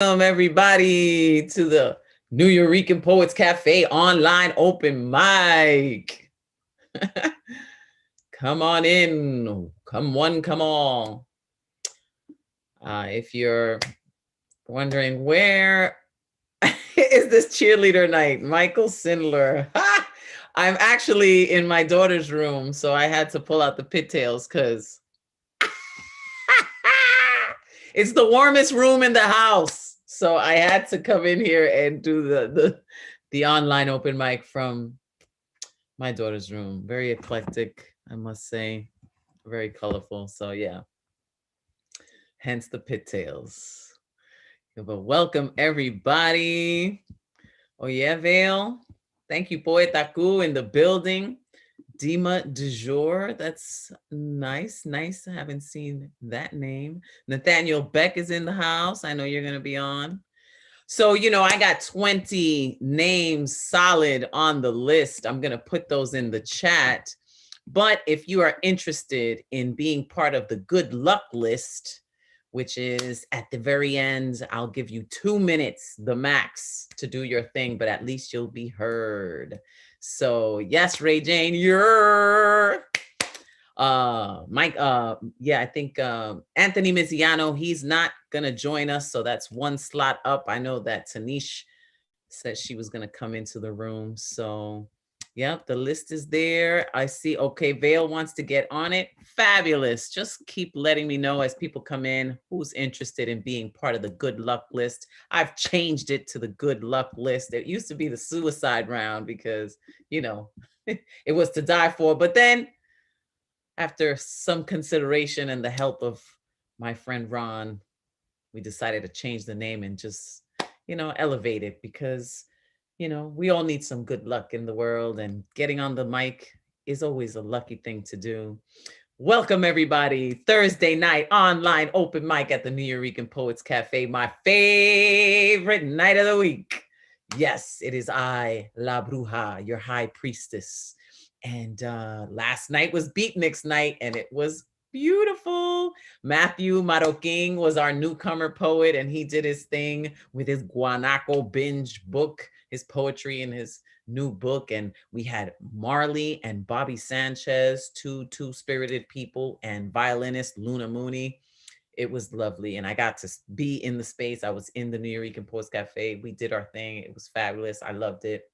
Welcome everybody to the New Eurekan Poets Cafe online open mic. Come on in. Come one, come all. If you're wondering where is this cheerleader night, Michael Sindler. I'm actually in my daughter's room, so I had to pull out the pigtails because it's the warmest room in the house. So I had to come in here and do the online open mic from my daughter's room. Very eclectic, I must say. Very colorful. So yeah, hence the pigtails. But welcome everybody. Oh yeah, Vale. Thank you, Poetaku in the building. Dima du jour. That's nice. Nice. I haven't seen that name. Nathaniel Beck is in the house. I know you're going to be on. So, I got 20 names solid on the list. I'm going to put those in the chat. But if you are interested in being part of the good luck list, which is at the very end, I'll give you 2 minutes, the max, to do your thing, but at least you'll be heard. So yes, Ray Jane, you're Mike, I think Anthony Miziano, he's not gonna join us, so that's one slot up. I know that Tanish said she was gonna come into the room, so yep, the list is there. I see. Okay, Vale wants to get on it. Fabulous. Just keep letting me know as people come in who's interested in being part of the good luck list. I've changed it to the good luck list. It used to be the suicide round because, it was to die for. But then after some consideration and the help of my friend Ron, we decided to change the name and just, elevate it because, we all need some good luck in the world, and getting on the mic is always a lucky thing to do. Welcome everybody. Thursday night online open mic at the New Eurekan Poets Cafe, my favorite night of the week. Yes, it is I, La Bruja, your high priestess. And last night was Beatniks night, and it was beautiful. Matthew Marroquin was our newcomer poet, and he did his thing with his Guanaco binge book, his poetry in his new book. And we had Marley and Bobby Sanchez, two spirited people, and violinist Luna Mooney. It was lovely, and I got to be in the space. I was in the New Eurekan Poets Cafe. We did our thing. It was fabulous. I loved it.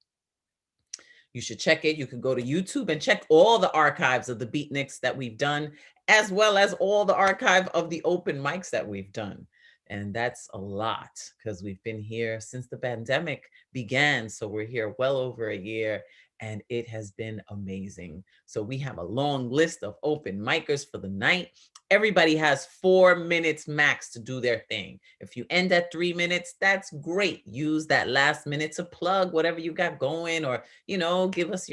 You should check it. You can go to YouTube and check all the archives of the Beatniks that we've done, as well as all the archive of the open mics that we've done. And that's a lot because we've been here since the pandemic began. So we're here well over a year, and it has been amazing. So we have a long list of open micers for the night. Everybody has 4 minutes max to do their thing. If you end at 3 minutes, that's great. Use that last minute to plug whatever you got going, or, give us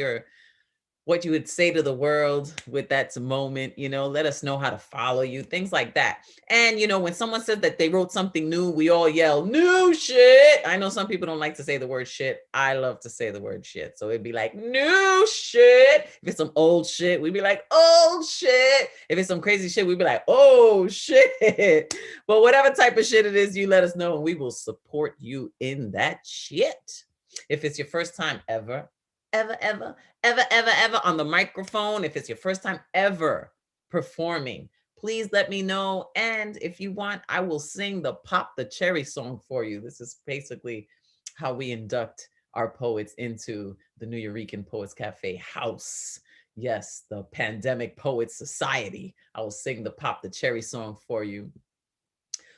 what you would say to the world with that moment, let us know how to follow you, things like that. And, when someone says that they wrote something new, we all yell, new shit. I know some people don't like to say the word shit. I love to say the word shit. So it'd be like, new shit. If it's some old shit, we'd be like, old shit. If it's some crazy shit, we'd be like, oh shit. But whatever type of shit it is, you let us know and we will support you in that shit. If it's your first time ever on the microphone, if it's your first time ever performing, please let me know. And if you want, I will sing the Pop the Cherry song for you. This is basically how we induct our poets into the New Eurekan Poets Cafe house. Yes, the Pandemic Poets Society. I will sing the Pop the Cherry song for you.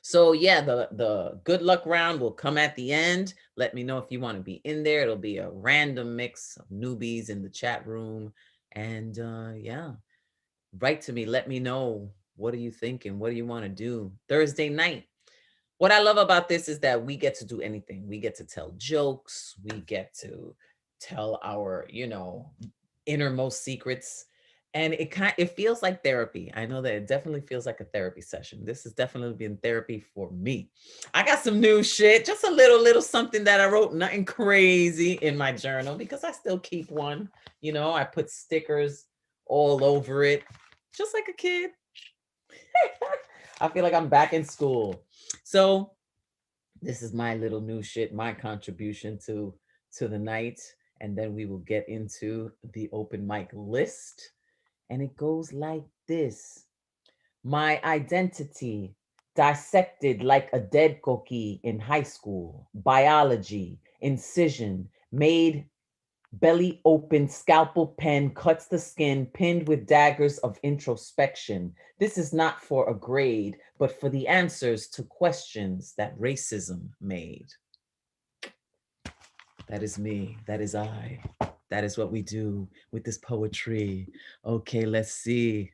So yeah, the good luck round will come at the end. Let me know if you want to be in there. It'll be a random mix of newbies in the chat room. And yeah, write to me. Let me know, what are you thinking? What do you want to do Thursday night? What I love about this is that we get to do anything. We get to tell jokes. We get to tell our, innermost secrets. And it feels like therapy. I know that it definitely feels like a therapy session. This has definitely been therapy for me. I got some new shit, just a little something that I wrote, nothing crazy, in my journal because I still keep one. I put stickers all over it, just like a kid. I feel like I'm back in school. So This is my little new shit, my contribution to the night. And then we will get into the open mic list. And it goes like this. My identity dissected like a dead cookie in high school. Biology, incision, made belly open, scalpel pen cuts the skin, pinned with daggers of introspection. This is not for a grade, but for the answers to questions that racism made. That is me. That is I. That is what we do with this poetry. Okay, let's see.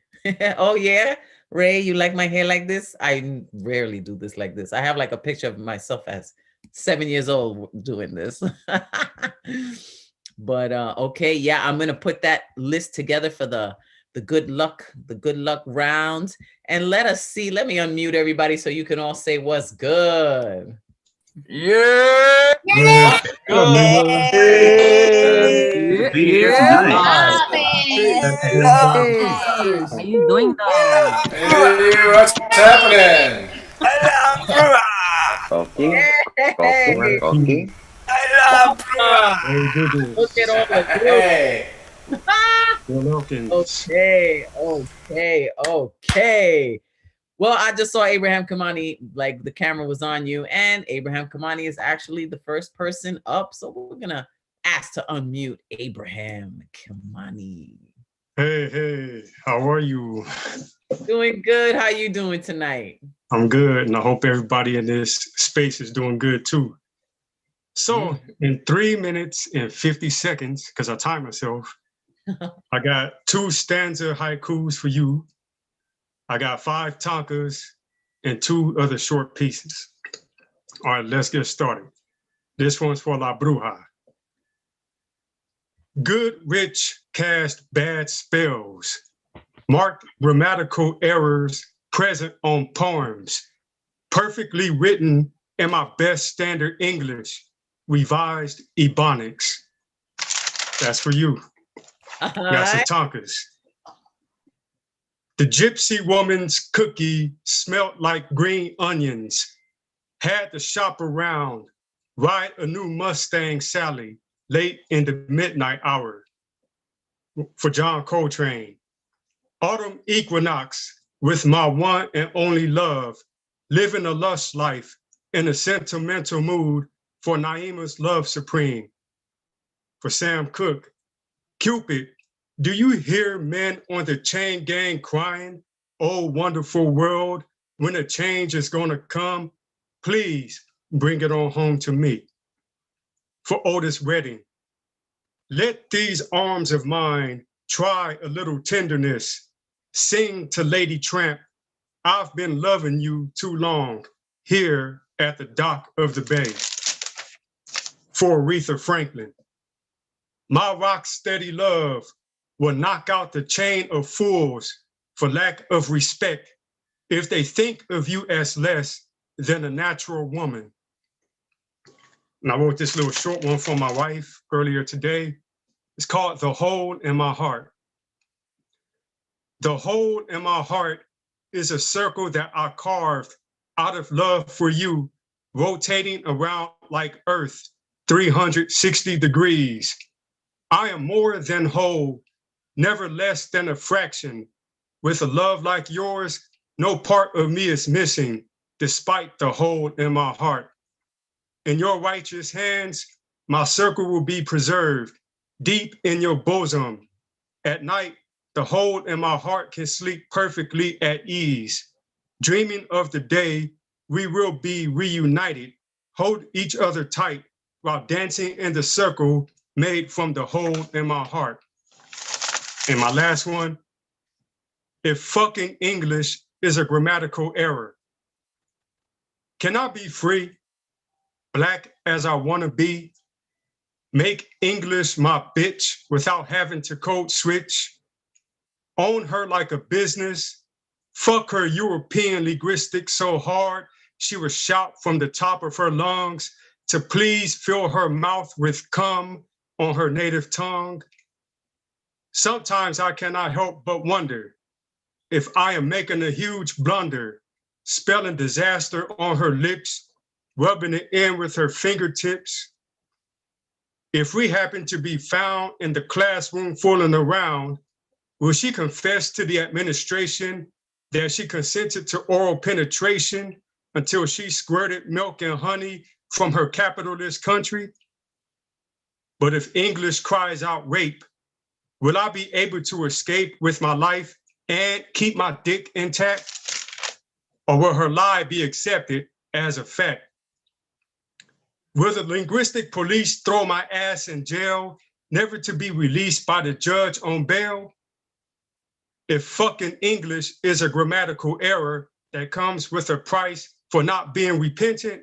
Oh, yeah. Ray, you like my hair like this? I rarely do this like this. I have like a picture of myself as 7 years old doing this. But okay, yeah, I'm gonna put that list together for the good luck round. And let us see. Let me unmute everybody so you can all say what's good. Yeah. Yeah. To be here tonight. How you doing now? Hey, what's happening? Talking, Hey, talking. look at all the Hey. group. Okay, okay. Well, I just saw Abraham Kamani, like the camera was on you, and Abraham Kamani is actually the first person up. So we're gonna ask to unmute Abraham Kamani. Hey, how are you? Doing good. How you doing tonight? I'm good, and I hope everybody in this space is doing good too. So, in 3 minutes and 50 seconds, because I time myself, I got 2 stanza haikus for you. I got 5 tankas and 2 other short pieces. All right, let's get started. This one's for La Bruja. Good rich cast bad spells, marked grammatical errors present on poems, perfectly written in my best standard English, revised Ebonics. That's for you. Got some tankas. The gypsy woman's cookie smelt like green onions. Had to shop around, ride a new Mustang Sally late in the midnight hour. For John Coltrane. Autumn equinox with my one and only love, living a lush life in a sentimental mood for Naima's love supreme. For Sam Cooke. Cupid, do you hear men on the chain gang crying? Oh, wonderful world, when a change is gonna come, please bring it on home to me. For Otis Redding, let these arms of mine try a little tenderness. Sing to Lady Tramp, I've been loving you too long, here at the dock of the bay. For Aretha Franklin, my rock steady love will knock out the chain of fools for lack of respect if they think of you as less than a natural woman. And I wrote this little short one for my wife earlier today. It's called The Hole in My Heart. The hole in my heart is a circle that I carved out of love for you, rotating around like Earth, 360 degrees. I am more than whole, never less than a fraction. With a love like yours, no part of me is missing, despite the hole in my heart. In your righteous hands, my circle will be preserved, deep in your bosom. At night, the hole in my heart can sleep perfectly at ease. Dreaming of the day we will be reunited, hold each other tight while dancing in the circle made from the hole in my heart. And my last one, if fucking English is a grammatical error, can I be free, black as I wanna be, make English my bitch without having to code switch, own her like a business, fuck her European linguistics so hard she was shout from the top of her lungs to please fill her mouth with cum on her native tongue. Sometimes I cannot help but wonder if I am making a huge blunder, spelling disaster on her lips rubbing it in with her fingertips. If we happen to be found in the classroom fooling around, will she confess to the administration that she consented to oral penetration until she squirted milk and honey from her capitalist country? But if English cries out rape, will I be able to escape with my life and keep my dick intact? Or will her lie be accepted as a fact? Will the linguistic police throw my ass in jail, never to be released by the judge on bail? If fucking English is a grammatical error that comes with a price for not being repentant,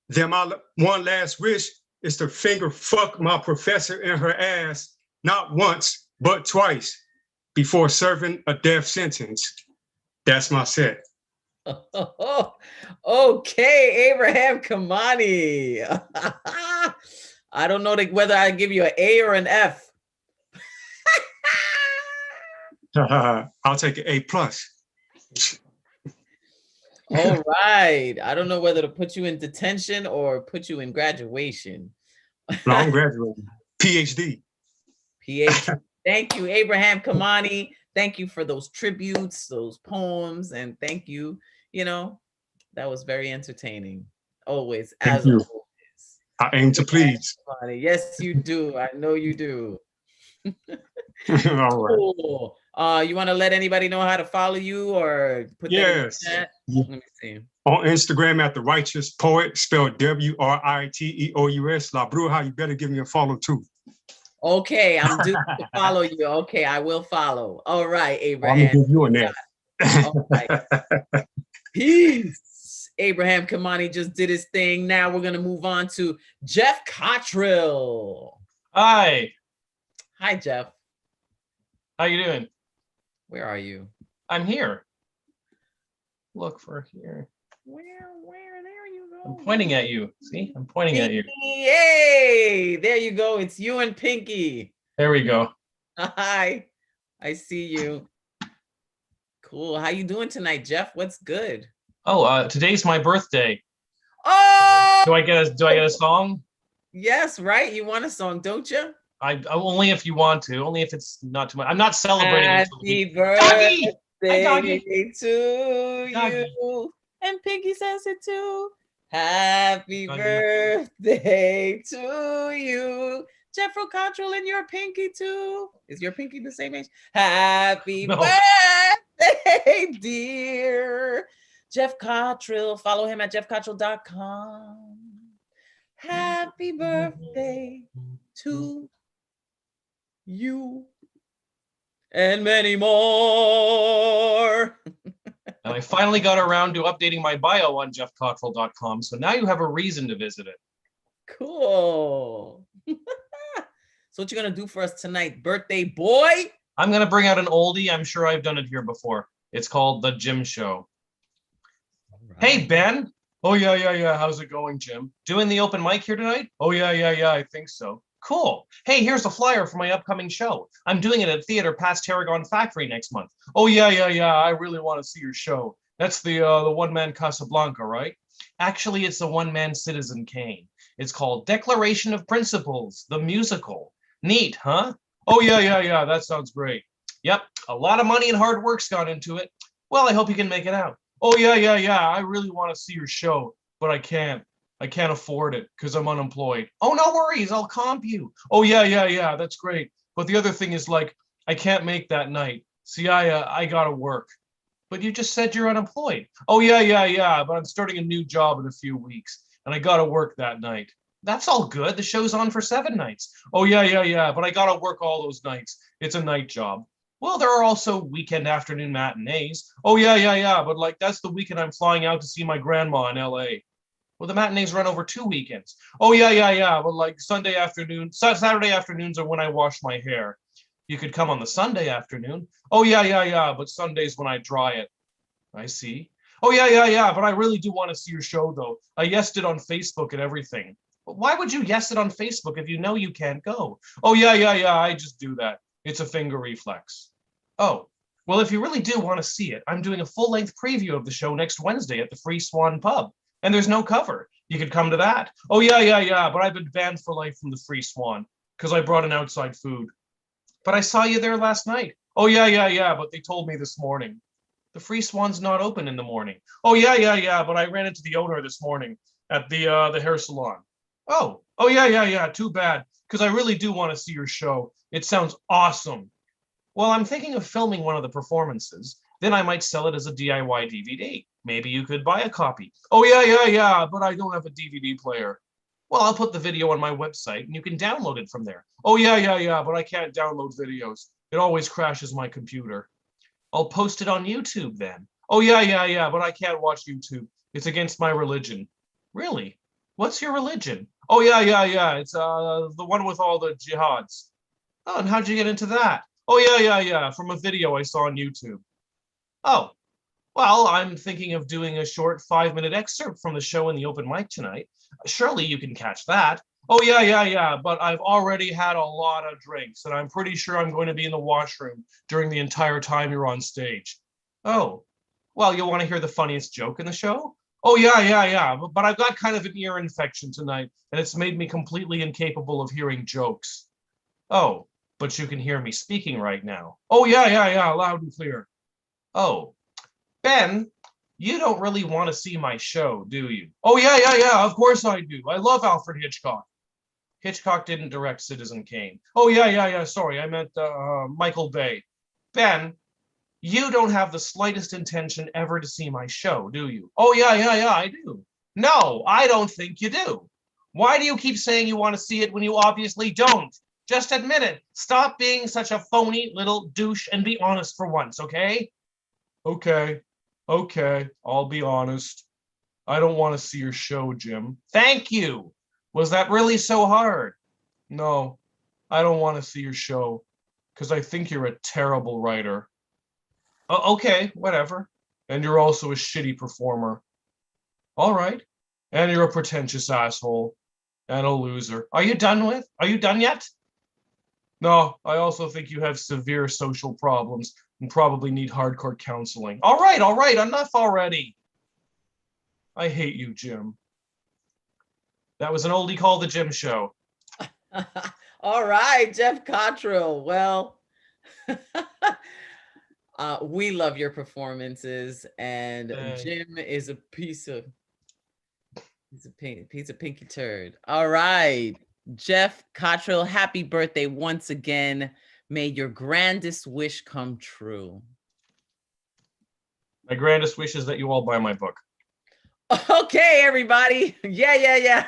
then my one last wish is to finger fuck my professor in her ass, not once, but twice, before serving a death sentence. That's my set. Okay, Abraham Kamani. I don't know whether I give you an A or an F. I'll take an A plus. All right. I don't know whether to put you in detention or put you in graduation. No, I'm graduating. PhD. PhD. Thank you, Abraham Kamani. Thank you for those tributes, those poems, and thank you. You know, that was very entertaining. Always, as always. I aim to please. Yes, you do. I know you do. All right. Cool. You want to let anybody know how to follow you or put that in the chat? Let me see. On Instagram at The Righteous Poet, spelled WRITEOUS. La Bruja, you better give me a follow too. Okay, I'm due to follow you. Okay, I will follow. All right, Abraham. I'm gonna give you a net. All right. Peace. Abraham Kamani just did his thing. Now we're gonna move on to Jeff Cottrell. Hi. Hi, Jeff. How you doing? Where are you? I'm here. Look for here. Where? There you go. I'm pointing at you. See? I'm pointing at you. Yay! There you go. It's you and Pinky. There we go. Hi. I see you. Cool. How you doing tonight, Jeff? What's good? Oh, today's my birthday. Oh! Do I get a song? Yes, right. You want a song, don't you? I only if you want to. Only if it's not too much. I'm not celebrating. Happy birthday to Doggy. you. And Pinky says it too. Happy birthday to you. Jeffro Cottrell and your Pinky too. Is your Pinky the same age? Happy birthday, dear. Jeff Cottrell. Follow him at jeffcottrell.com. Happy birthday to you and many more. And I finally got around to updating my bio on jeffcottrell.com. So now you have a reason to visit it. Cool. So what you gonna do for us tonight, birthday boy? I'm gonna bring out an oldie. I'm sure I've done it here before. It's called The Jim Show. Right. Hey, Ben. Oh, yeah. How's it going, Jim? Doing the open mic here tonight? Oh, yeah, I think so. Cool. Hey, here's a flyer for my upcoming show. I'm doing it at Theater Past Tarragon Factory next month. Oh, yeah. I really want to see your show. That's the one-man Casablanca, right? Actually, it's the one-man Citizen Kane. It's called Declaration of Principles, the musical. Neat, huh? Oh, yeah. That sounds great. Yep, a lot of money and hard work's gone into it. Well, I hope you can make it out. Oh, yeah. I really want to see your show, but I can't. I can't afford it because I'm unemployed. Oh, no worries. I'll comp you. Oh, yeah. That's great. But the other thing is, like, I can't make that night. See, I got to work. But you just said you're unemployed. Oh, yeah. But I'm starting a new job in a few weeks, and I got to work that night. That's all good. The show's on for 7 nights. Oh, yeah. But I got to work all those nights. It's a night job. Well, there are also weekend afternoon matinees. Oh, yeah. But, like, that's the weekend I'm flying out to see my grandma in L.A. Well, the matinees run over 2 weekends. Oh, yeah. But like Saturday afternoons are when I wash my hair. You could come on the Sunday afternoon. Oh, yeah. But Sunday's when I dry it. I see. Oh, yeah. But I really do want to see your show, though. I yesed it on Facebook and everything. But why would you yes it on Facebook if you know you can't go? Oh, yeah. I just do that. It's a finger reflex. Oh, well, if you really do want to see it, I'm doing a full-length preview of the show next Wednesday at the Free Swan Pub. And there's no cover. You could come to that. Oh, yeah. But I've been banned for life from the Free Swan because I brought in outside food. But I saw you there last night. Oh, yeah. But they told me this morning. The Free Swan's not open in the morning. Oh, yeah. But I ran into the owner this morning at the hair salon. Oh, yeah. Too bad. Because I really do want to see your show. It sounds awesome. Well, I'm thinking of filming one of the performances. Then I might sell it as a DIY DVD. Maybe you could buy a copy. Oh, yeah. But I don't have a DVD player. Well, I'll put the video on my website and you can download it from there. Oh, yeah. But I can't download videos. It always crashes my computer. I'll post it on YouTube then. Oh, yeah. But I can't watch YouTube. It's against my religion. Really? What's your religion? Oh, yeah. It's the one with all the jihads. Oh, and how'd you get into that? Oh, yeah. From a video I saw on YouTube. Oh, well, I'm thinking of doing a short 5-minute excerpt from the show in the open mic tonight. Surely you can catch that. Oh, yeah. But I've already had a lot of drinks, and I'm pretty sure I'm going to be in the washroom during the entire time you're on stage. Oh, well, you want to hear the funniest joke in the show? Oh, yeah. But I've got kind of an ear infection tonight, and it's made me completely incapable of hearing jokes. Oh, but you can hear me speaking right now. Oh, yeah, loud and clear. Oh, Ben, you don't really want to see my show, do you? Oh, yeah, of course I do. I love Alfred Hitchcock. Hitchcock didn't direct Citizen Kane. Oh, yeah, sorry, I meant Michael Bay. Ben, you don't have the slightest intention ever to see my show, do you? Oh, yeah, I do. No, I don't think you do. Why do you keep saying you want to see it when you obviously don't? Just admit it. Stop being such a phony little douche and be honest for once, okay? Okay, I'll be honest. I don't want to see your show, Jim. Thank you. Was that really so hard? No, I don't want to see your show because I think you're a terrible writer. Okay, whatever. And you're also a shitty performer. All right. And you're a pretentious asshole and a loser. Are you done yet? No, I also think you have severe social problems and probably need hardcore counseling. All right, enough already. I hate you, Jim. That was an oldie called The Jim Show. All right, Jeff Cottrell. Well, we love your performances, and Jim is a piece of pinky turd. All right, Jeff Cottrell, happy birthday once again. May your grandest wish come true. My grandest wish is that you all buy my book. Okay, everybody. Yeah.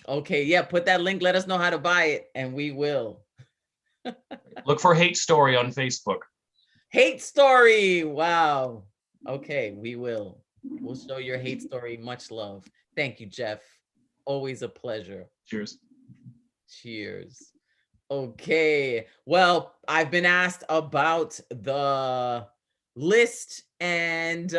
Okay, yeah, put that link. Let us know how to buy it, and we will. Look for Hate Story on Facebook. Hate Story. Wow. Okay, we will. We'll show your hate story much love. Thank you, Jeff. Always a pleasure. Cheers. Cheers. Okay. Well, I've been asked about the list, and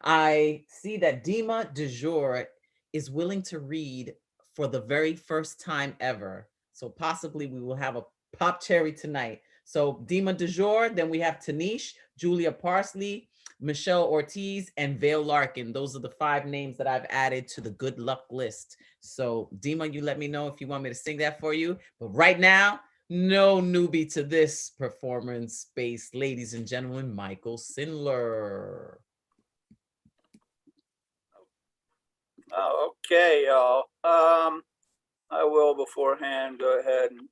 I see that Dima Du Jour is willing to read for the very first time ever. So possibly we will have a pop cherry tonight. So Dima Du Jour, then we have Tanish, Julia Parsley, Michelle Ortiz, and Vale Larkin. Those are the 5 names that I've added to the good luck list. So Dima, you let me know if you want me to sing that for you. But right now, no newbie to this performance space, ladies and gentlemen, Michael Sindler. Okay, y'all. I will beforehand go ahead and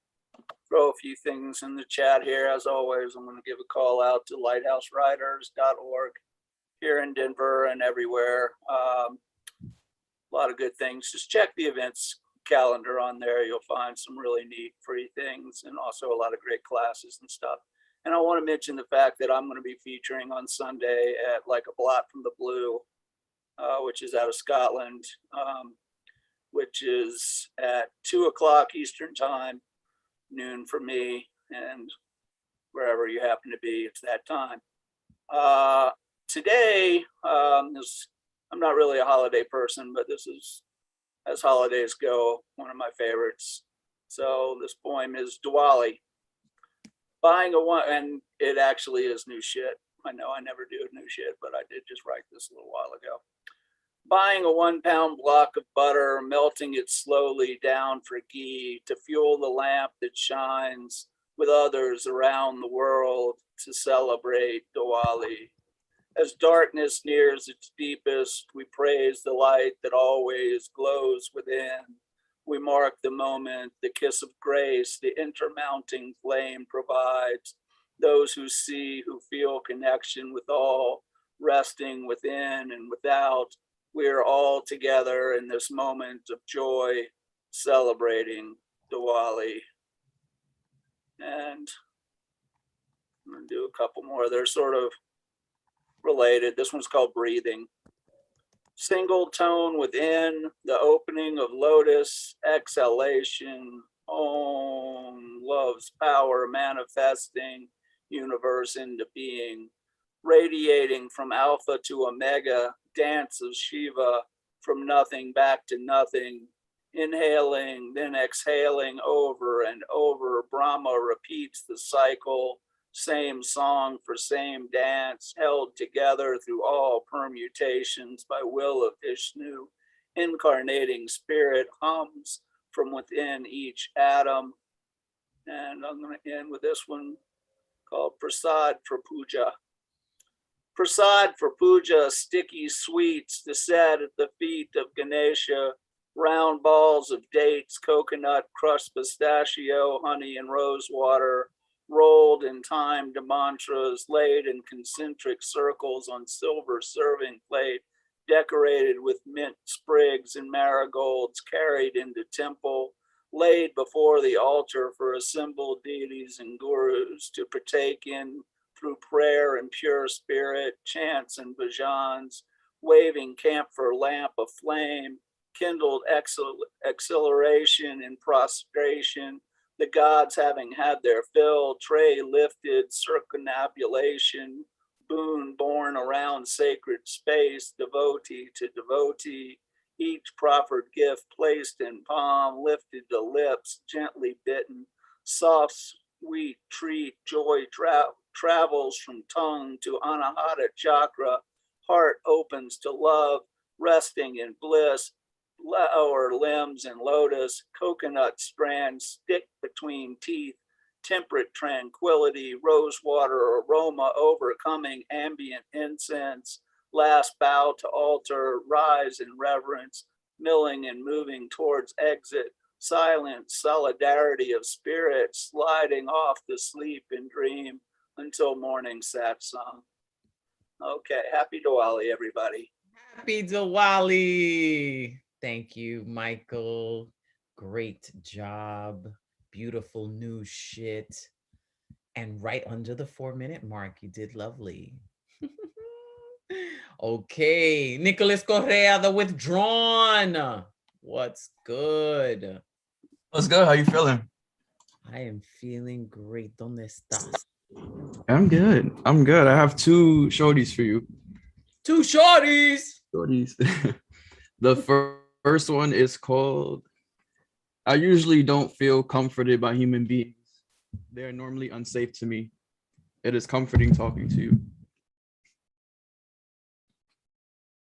throw a few things in the chat here. As always, I'm going to give a call out to lighthousewriters.org here in Denver and everywhere. A lot of good things. Just check the events calendar on there. You'll find some really neat free things and also a lot of great classes and stuff. And I want to mention the fact that I'm going to be featuring on Sunday at Like a Blot from the Blue, which is out of Scotland, which is at 2:00 Eastern time, noon for me, and wherever you happen to be, it's that time. Today, I'm not really a holiday person, but this is, as holidays go, one of my favorites. So this poem is Diwali. Buying a one, and it actually is new shit. I know I never do new shit, but I did just write this a little while ago. Buying a 1 pound block of butter, melting it slowly down for ghee to fuel the lamp that shines with others around the world to celebrate Diwali. As darkness nears its deepest, we praise the light that always glows within. We mark the moment, the kiss of grace, the intermounting flame provides. Those who see, who feel connection with all, resting within and without, we are all together in this moment of joy, celebrating Diwali. And I'm gonna do a couple more. They're sort of related. This one's called Breathing. Single tone within, the opening of lotus, exhalation, Om, love's power manifesting universe into being, radiating from alpha to omega, dance of Shiva, from nothing back to nothing, inhaling, then exhaling over and over. Brahma repeats the cycle, same song for same dance, held together through all permutations by will of Vishnu. Incarnating spirit hums from within each atom. And I'm going to end with this one called Prasad for Puja. Prasad for puja, sticky sweets to set at the feet of Ganesha, round balls of dates, coconut, crushed pistachio, honey, and rose water, rolled in time to mantras, laid in concentric circles on silver serving plate, decorated with mint sprigs and marigolds, carried into temple, laid before the altar for assembled deities and gurus to partake in through prayer and pure spirit, chants and bhajans, waving camphor lamp of flame, kindled exhilaration and prostration, the gods having had their fill, tray lifted, circumambulation, boon born around sacred space, devotee to devotee, each proffered gift placed in palm, lifted to lips, gently bitten, soft, sweet treat, joy travels from tongue to anahata chakra, heart opens to love, resting in bliss, lower limbs in lotus, coconut strands stick between teeth, temperate tranquility, rose water aroma overcoming ambient incense, last bow to altar, rise in reverence, milling and moving towards exit, silent solidarity of spirit, sliding off to sleep and dream until morning satsang. Okay, happy Diwali, everybody. Happy Diwali. Thank you, Michael. Great job. Beautiful new shit. And right under the 4-minute mark, you did lovely. Okay, Nicholas Correa, the withdrawn. What's good? What's good? How you feeling? I am feeling great. ¿Dónde estás? I'm good. I'm good. I have 2 shorties for you. 2 shorties. Shorties. The first one is called, I usually don't feel comforted by human beings. They are normally unsafe to me. It is comforting talking to you.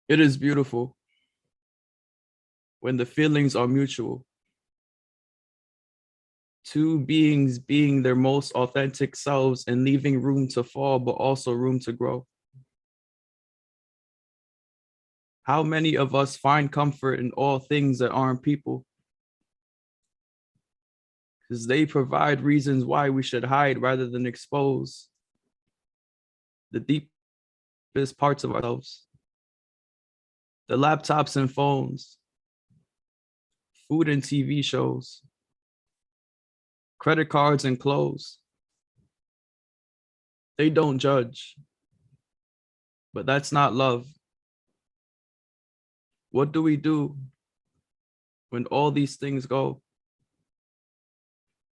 It is beautiful when the feelings are mutual. 2 beings being their most authentic selves and leaving room to fall, but also room to grow. How many of us find comfort in all things that aren't people? Because they provide reasons why we should hide rather than expose the deepest parts of ourselves. The laptops and phones, food and TV shows, credit cards and clothes. They don't judge, but that's not love. What do we do when all these things go?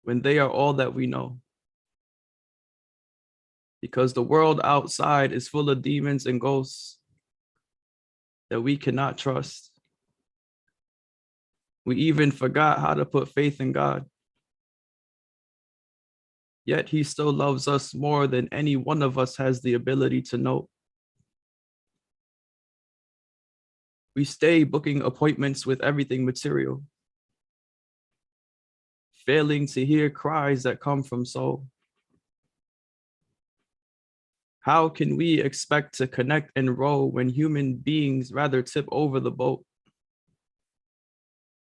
When they are all that we know? Because the world outside is full of demons and ghosts that we cannot trust. We even forgot how to put faith in God. Yet he still loves us more than any one of us has the ability to know. We stay booking appointments with everything material, failing to hear cries that come from soul. How can we expect to connect and row when human beings rather tip over the boat?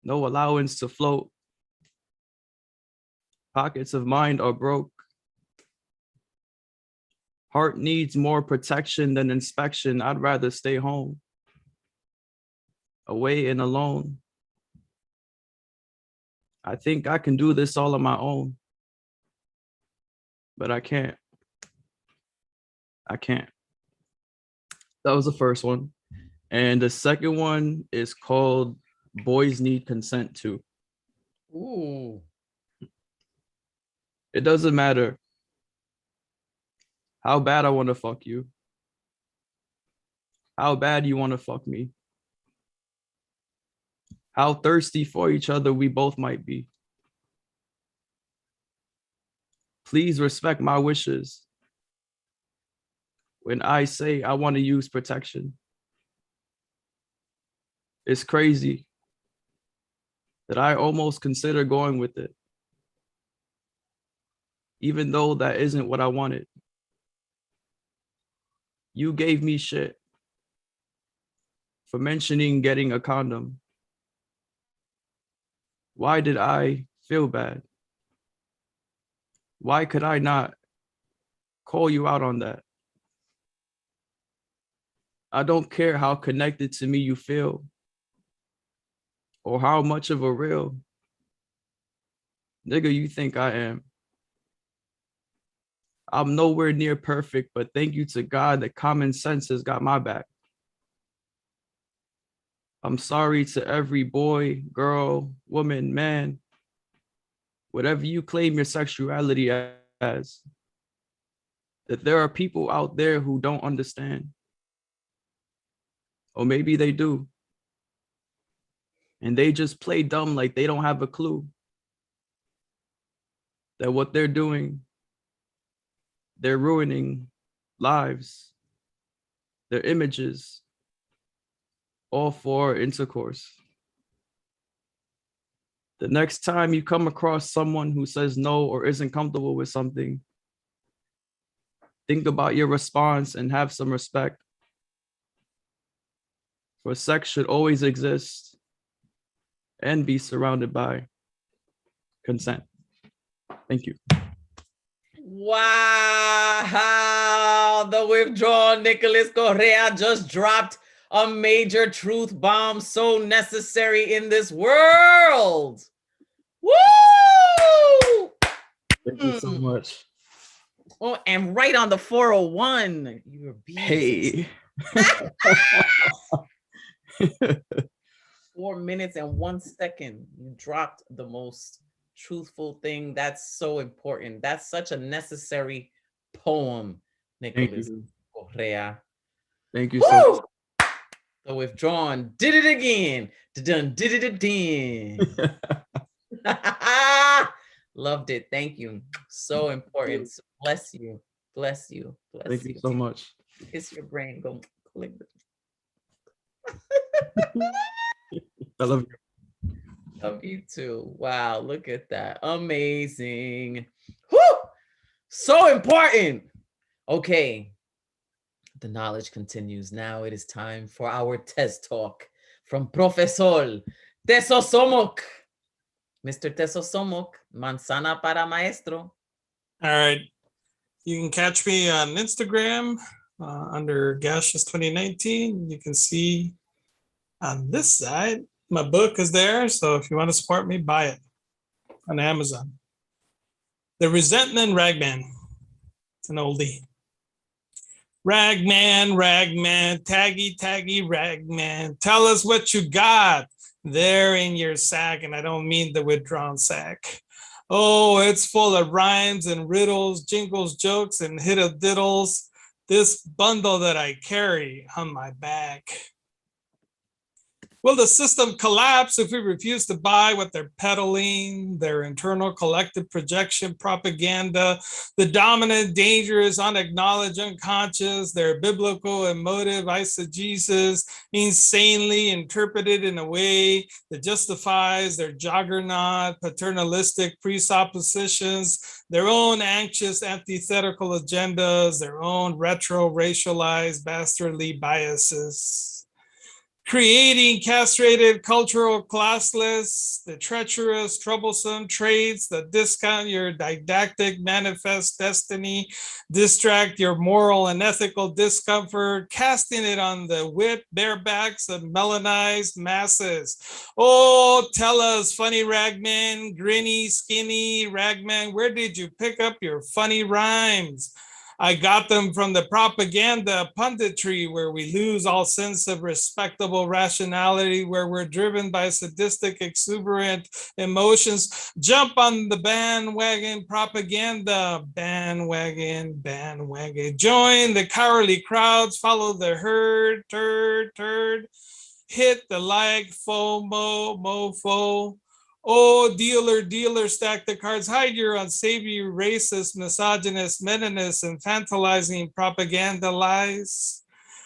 No allowance to float. Pockets of mind are broke. Heart needs more protection than inspection. I'd rather stay home, away and alone. I think I can do this all on my own, but I can't. I can't. That was the first one. And the second one is called Boys Need Consent Too. Ooh. It doesn't matter how bad I want to fuck you, how bad you want to fuck me, how thirsty for each other we both might be. Please respect my wishes when I say I want to use protection. It's crazy that I almost consider going with it, even though that isn't what I wanted. You gave me shit for mentioning getting a condom. Why did I feel bad? Why could I not call you out on that? I don't care how connected to me you feel or how much of a real nigga you think I am. I'm nowhere near perfect, but thank you to God that common sense has got my back. I'm sorry to every boy, girl, woman, man, whatever you claim your sexuality as, that there are people out there who don't understand. Or maybe they do. And they just play dumb like they don't have a clue that what they're doing, they're ruining lives, their images, all for intercourse. The next time you come across someone who says no or isn't comfortable with something, think about your response and have some respect. For sex should always exist and be surrounded by consent. Thank you. Wow. The withdrawn Nicholas Correa just dropped a major truth bomb so necessary in this world. Woo! Thank you so much. Oh, and right on the 401. You're a beast. Hey. 4 minutes and 1 second. You dropped the most truthful thing. That's so important. That's such a necessary poem, Nicholas Correa. Thank you so much. The withdrawn did it again. Did it again. Loved it. Thank you. So important. Bless you. Bless you. Bless Thank you so much. Kiss your brain. Go click. I love you. Love you too. Wow, look at that. Amazing. Woo! So important. Okay. The knowledge continues. Now it is time for our test talk from Profesor Tesosomok. Mr. Tesosomok, manzana para maestro. All right. You can catch me on Instagram under Gaseous 2019. You can see on this side, my book is there. So if you want to support me, buy it on Amazon. The Resentment Ragman. It's an oldie. Ragman, ragman, taggy, taggy, ragman. Tell us what you got there in your sack. And I don't mean the withdrawn sack. Oh, it's full of rhymes and riddles, jingles, jokes, and hit-a-diddles. This bundle that I carry on my back. Will the system collapse if we refuse to buy what they're peddling, their internal collective projection propaganda? The dominant danger is unacknowledged, unconscious, their biblical emotive eisegesis, insanely interpreted in a way that justifies their juggernaut, paternalistic presuppositions, their own anxious antithetical agendas, their own retro-racialized bastardly biases. Creating castrated cultural class lists, the treacherous, troublesome traits that discount your didactic manifest destiny, distract your moral and ethical discomfort, casting it on the whipped barebacks of melanized masses. Oh, tell us, funny ragman, grinny, skinny ragman, where did you pick up your funny rhymes? I got them from the propaganda punditry where we lose all sense of respectable rationality, where we're driven by sadistic, exuberant emotions. Jump on the bandwagon propaganda, bandwagon. Join the cowardly crowds, follow the herd, turd. Hit the like, FOMO, mofo. Oh, dealer, stack the cards, hide your unsavory, racist, misogynist, meninist, infantilizing propaganda lies.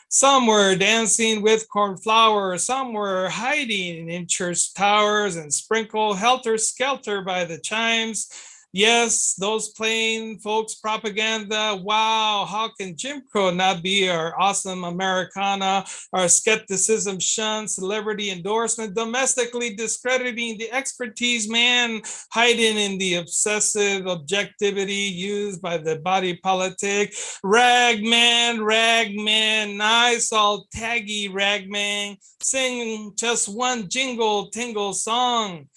Some were dancing with cornflower, some were hiding in church towers and sprinkle helter-skelter by the chimes. Yes, those plain folks propaganda. Wow, how can Jim Crow not be our awesome Americana? Our skepticism shunned celebrity endorsement, domestically discrediting the expertise man, hiding in the obsessive objectivity used by the body politic. Ragman, nice all taggy ragman, sing just one jingle tingle song.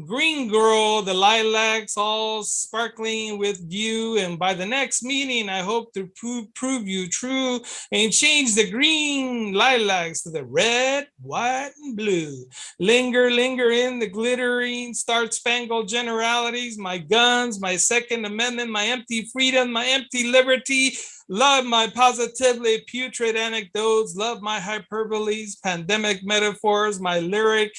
Green girl, the lilacs all sparkling with dew. And by the next meeting, I hope to prove you true and change the green lilacs to the red, white, and blue. Linger in the glittering star-spangled generalities, my guns, my Second Amendment, my empty freedom, my empty liberty. Love my positively putrid anecdotes, love my hyperboles, pandemic metaphors, my lyric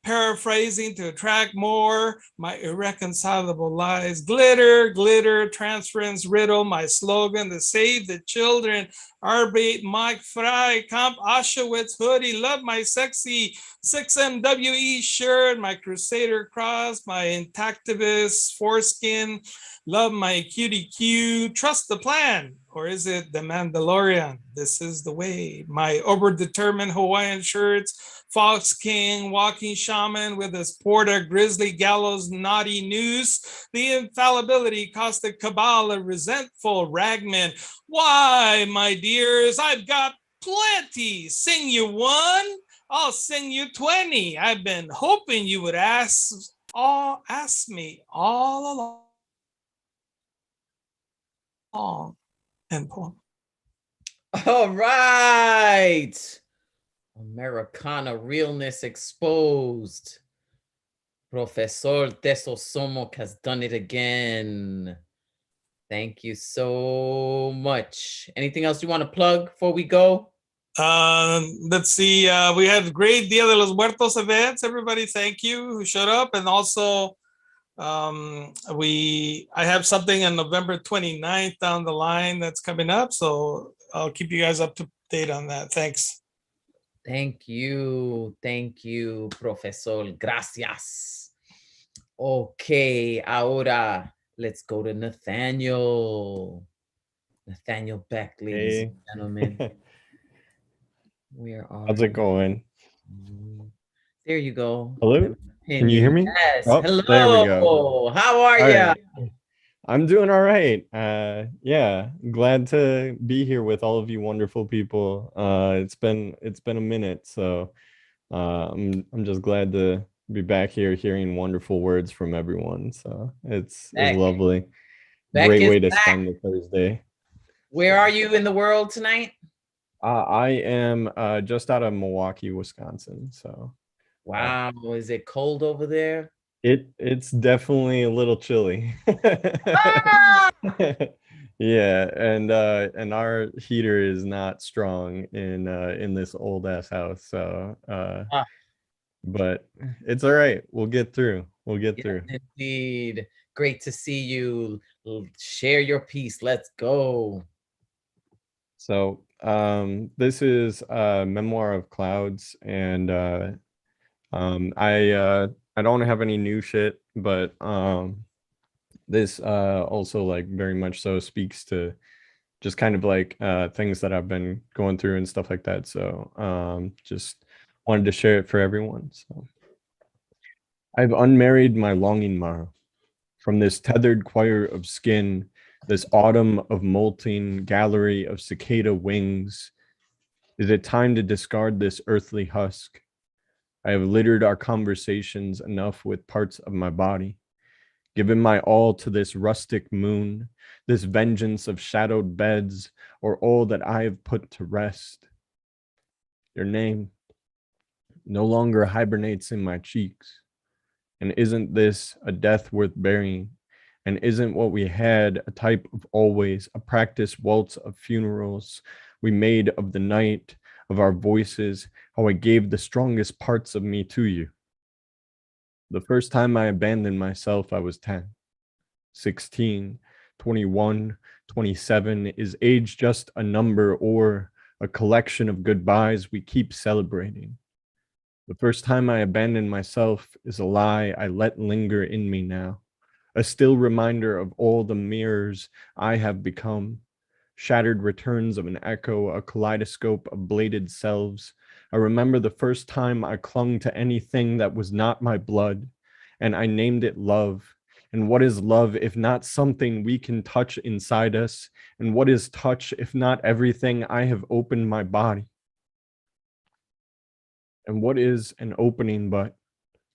paraphrasing to attract more, my irreconcilable lies. Glitter, transference riddle, my slogan to save the children. Arbeit, Mike Fry, Camp Auschwitz hoodie, love my sexy 6MWE shirt, my Crusader cross, my intactivist foreskin, love my QDQ, trust the plan. Or is it the Mandalorian? This is the way. My over-determined Hawaiian shirts, Fox King, walking shaman with his Porter Grizzly Gallows naughty news, the infallibility caustic cabal of resentful ragmen. Why, my dears, I've got plenty. Sing you one, I'll sing you 20. I've been hoping you would ask me all along. End poem. All right. Americana realness exposed. Professor Tesosomok has done it again. Thank you so much. Anything else you want to plug before we go? Let's see. We had great Dia de los Muertos events. Everybody, thank you who showed up. And also, I have something on November 29th down the line that's coming up. So I'll keep you guys up to date on that. Thanks. Thank you, Professor. Gracias. Okay, ahora let's go to Nathaniel. Nathaniel Beck, ladies and gentlemen. Where are How's it going? There you go. Hello? Can you hear me? Yes. Oh, hello. there we go. How are you? I'm doing all right. Yeah, glad to be here with all of you wonderful people. It's been a minute, so I'm just glad to be back here hearing wonderful words from everyone. So it's lovely. Great way to spend the Thursday. Where are you in the world tonight? I am just out of Milwaukee, Wisconsin. So wow, is it cold over there? It's definitely a little chilly. Yeah, and our heater is not strong in this old ass house. So but it's all right. We'll get through. We'll get Yes, through. indeed. Great to see you. Share your piece. Let's go. So this is a memoir of clouds, and I don't have any new shit, but this also like very much so speaks to just kind of like things that I've been going through and stuff like that. So just wanted to share it for everyone. So I've unmarried my longing morrow from this tethered choir of skin, this autumn of molting gallery of cicada wings. Is it time to discard this earthly husk? I have littered our conversations enough with parts of my body, given my all to this rustic moon, this vengeance of shadowed beds, or all that I have put to rest. Your name no longer hibernates in my cheeks. And isn't this a death worth burying? And isn't what we had a type of always, a practice waltz of funerals we made of the night, of our voices, how I gave the strongest parts of me to you? The first time I abandoned myself, I was 10, 16, 21, 27. Is age just a number or a collection of goodbyes we keep celebrating? The first time I abandoned myself is a lie I let linger in me now, a still reminder of all the mirrors I have become, shattered returns of an echo, a kaleidoscope of bladed selves. I remember the first time I clung to anything that was not my blood, and I named it love. And what is love if not something we can touch inside us? And what is touch if not everything I have opened my body? And what is an opening but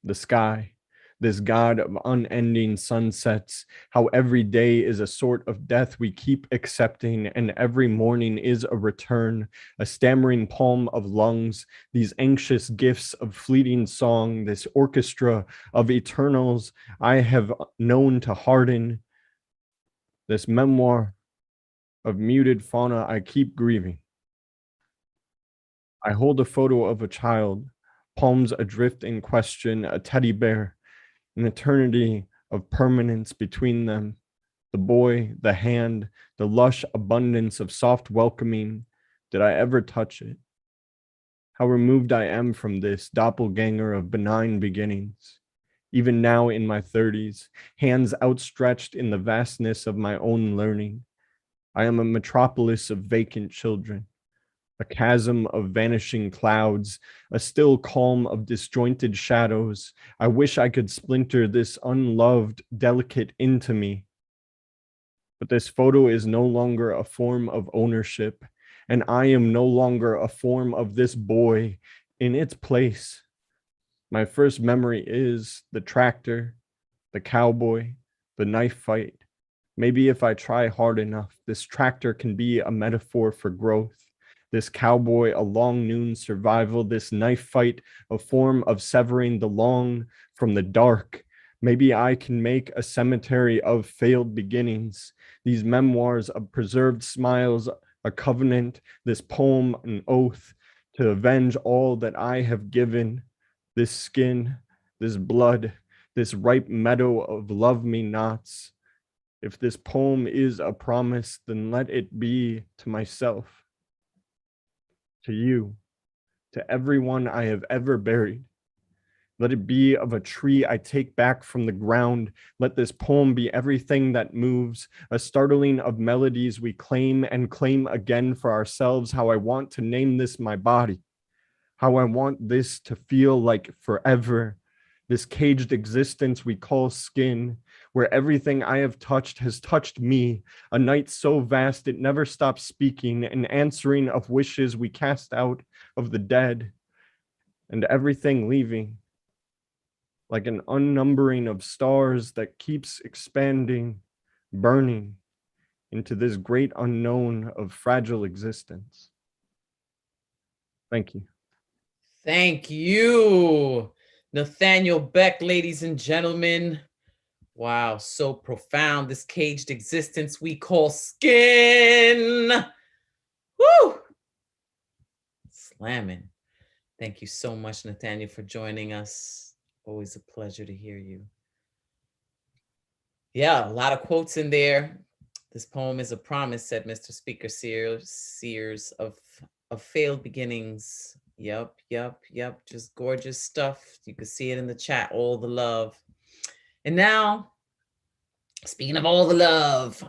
the sky, this god of unending sunsets, how every day is a sort of death we keep accepting, and every morning is a return, a stammering palm of lungs, these anxious gifts of fleeting song, this orchestra of eternals I have known to harden, this memoir of muted fauna I keep grieving. I hold a photo of a child, palms adrift in question, a teddy bear, an eternity of permanence between them. The boy, the hand, the lush abundance of soft welcoming. Did I ever touch it? How removed I am from this doppelganger of benign beginnings. Even now in my 30s, hands outstretched in the vastness of my own learning. I am a metropolis of vacant children, a chasm of vanishing clouds, a still calm of disjointed shadows. I wish I could splinter this unloved, delicate into me. But this photo is no longer a form of ownership, and I am no longer a form of this boy. In its place, my first memory is the tractor, the cowboy, the knife fight. Maybe if I try hard enough, this tractor can be a metaphor for growth. This cowboy, a long noon survival, this knife fight, a form of severing the long from the dark. Maybe I can make a cemetery of failed beginnings, these memoirs of preserved smiles, a covenant, this poem, an oath to avenge all that I have given, this skin, this blood, this ripe meadow of love me nots. If this poem is a promise, then let it be to myself, to you, to everyone I have ever buried. Let it be of a tree I take back from the ground. Let this poem be everything that moves, a startling of melodies we claim and claim again for ourselves. How I want to name this my body, how I want this to feel like forever, this caged existence we call skin, where everything I have touched has touched me, a night so vast it never stops speaking, an answering of wishes we cast out of the dead, and everything leaving, like an unnumbering of stars that keeps expanding, burning into this great unknown of fragile existence. Thank you. Thank you, Nathaniel Beck, ladies and gentlemen. Wow, so profound. This caged existence we call skin. Woo! Slamming. Thank you so much, Nathaniel, for joining us. Always a pleasure to hear you. Yeah, a lot of quotes in there. This poem is a promise, said Mr. Speaker Sears of failed beginnings. Yep. Just gorgeous stuff. You can see it in the chat, all the love. And now, speaking of all the love,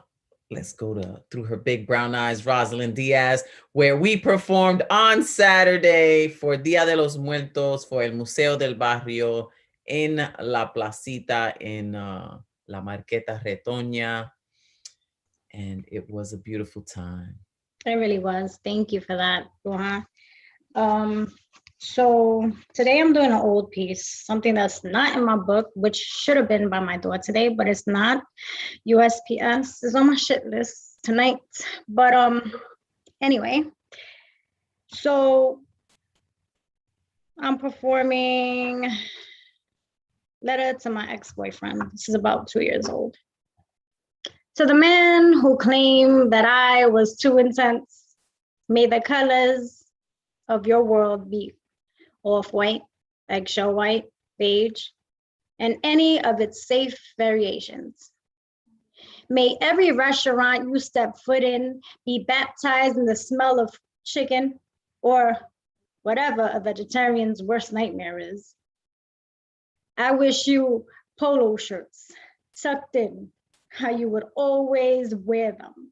let's go to Through Her Big Brown Eyes, Rosalind Diaz, where we performed on Saturday for Dia de los Muertos for El Museo del Barrio in La Placita in La Marqueta Retoña. And it was a beautiful time. It really was. Thank you for that, Luha. So today I'm doing an old piece, something that's not in my book, which should have been by my door today, but it's not. USPS is on my shit list tonight. But anyway, so I'm performing Letter to My Ex-Boyfriend. This is about 2 years old. To the man who claimed that I was too intense, may the colors of your world be off-white, eggshell white, beige, and any of its safe variations. May every restaurant you step foot in be baptized in the smell of chicken or whatever a vegetarian's worst nightmare is. I wish you polo shirts tucked in how you would always wear them,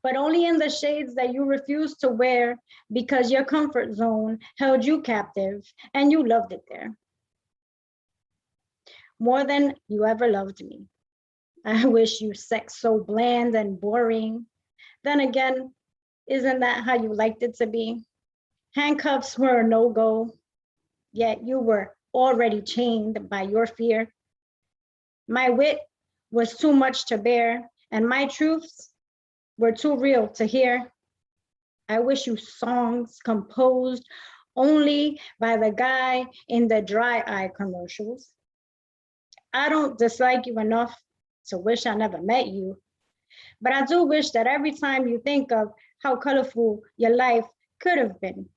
but only in the shades that you refuse to wear because your comfort zone held you captive and you loved it there. More than you ever loved me. I wish you sex so bland and boring. Then again, isn't that how you liked it to be? Handcuffs were a no-go, yet you were already chained by your fear. My wit was too much to bear, and my truths were too real to hear. I wish you songs composed only by the guy in the dry eye commercials. I don't dislike you enough to wish I never met you, but I do wish that every time you think of how colorful your life could have been,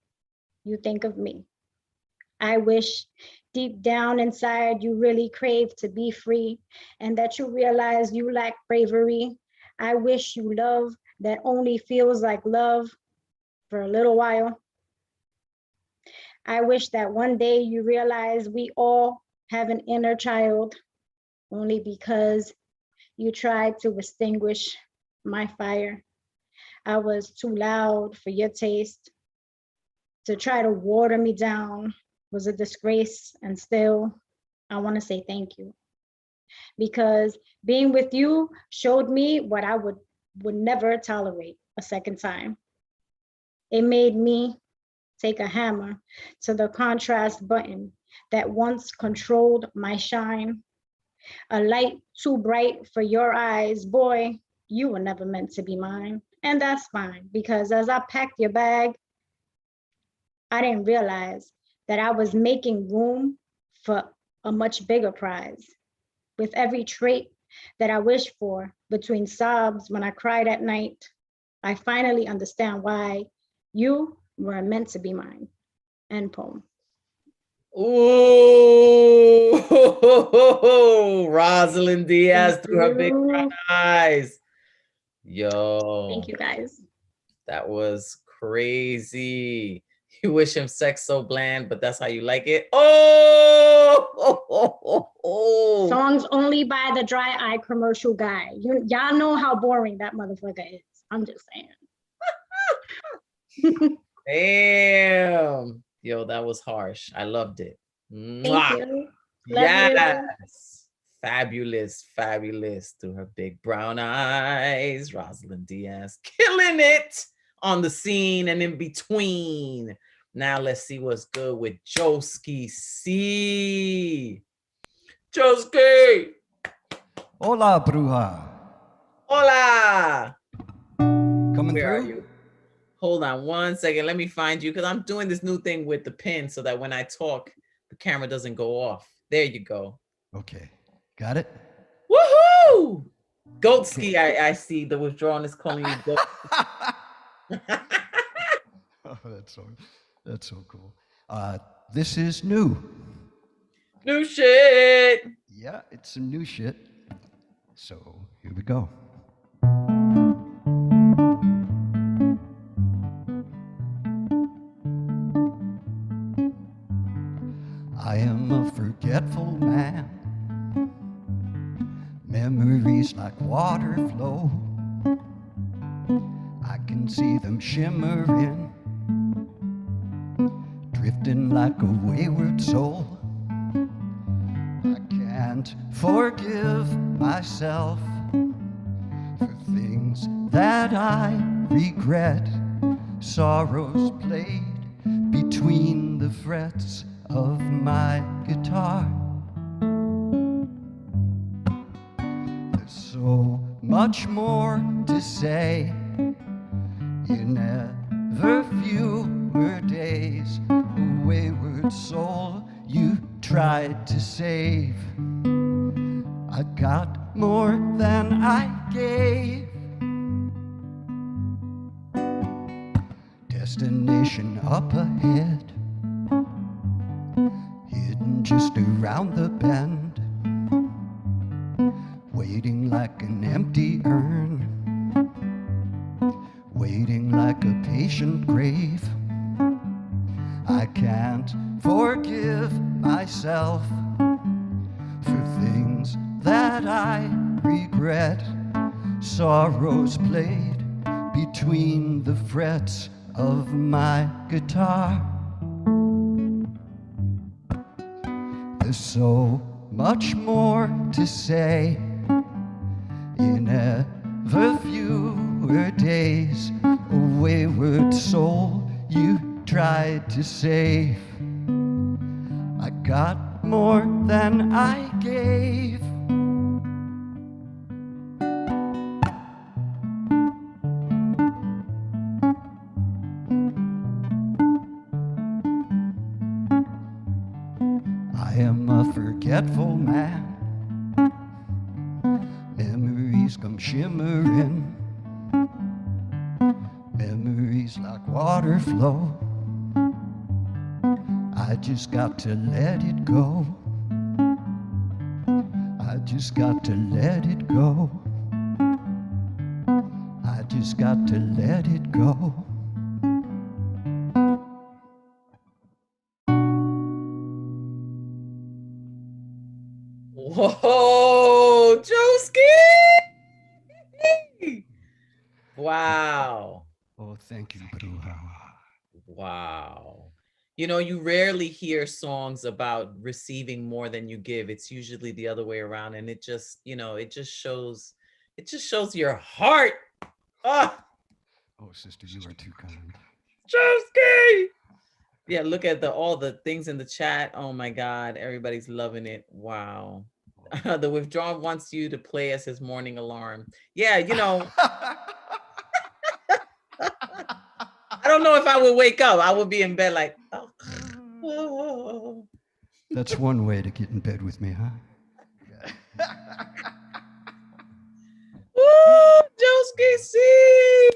you think of me. I wish deep down inside you really crave to be free and that you realize you lack bravery. I wish you love that only feels like love for a little while. I wish that one day you realize we all have an inner child only because you tried to extinguish my fire. I was too loud for your taste. To try to water me down was a disgrace, and still, I want to say thank you. Because being with you showed me what I would never tolerate a second time. It made me take a hammer to the contrast button that once controlled my shine. A light too bright for your eyes, boy, you were never meant to be mine. And that's fine, because as I packed your bag, I didn't realize that I was making room for a much bigger prize. With every trait that I wished for between sobs when I cried at night, I finally understand why you were meant to be mine. End poem. Ooh, Rosalind Diaz through her big brown eyes. Yo. Thank you guys. That was crazy. You wish him sex so bland, but that's how you like it. Oh! Songs only by the dry eye commercial guy. Y'all know how boring that motherfucker is. I'm just saying. Damn. Yo, that was harsh. I loved it. Thank you. Yes. Fabulous, fabulous through her big brown eyes. Rosalind Diaz killing it on the scene and in between. Now let's see what's good with Joski C. Joski. Hola, Bruja. Hola. Coming Where through? are you? Hold on 1 second. Let me find you because I'm doing this new thing with the pin so that when I talk, the camera doesn't go off. There you go. Okay. Got it? Woohoo! Goatski, I see the withdrawal is calling you Goat. Oh, that's so cool. This is new. New shit. Yeah, it's some new shit. So here we go. I am a forgetful man. Memories like water flow. I can see them shimmering, drifting like a wayward soul. I can't forgive myself for things that I regret. Sorrows played between the frets of my guitar. There's so much more to say. You never fewer days, a wayward soul you tried to save. I got more than I gave. Destination up ahead, hidden just around the bend, waiting like an empty urn, waiting like a patient grave. I can't forgive myself for things that I regret. Sorrows played between the frets of my guitar. There's so much more to say in ever fewer days. A wayward soul you tried to save. I got more than I gave. I am a forgetful man. Memories come shimmering, memories like water flow. I just got to let it go. I just got to let it go. I just got to let it go. Whoa, Joski! Wow. Oh, thank you, Bruja. Wow. You know, you rarely hear songs about receiving more than you give. It's usually the other way around. And it just, you know, it just shows your heart. Ah, Oh, sister, you are too kind. Joski! Yeah, look at all the things in the chat. Oh my God, everybody's loving it. Wow. The withdrawn wants you to play as his morning alarm. Yeah, you know, I don't know if I would wake up. I would be in bed like, oh. That's one way to get in bed with me, huh? Woo, Joski C.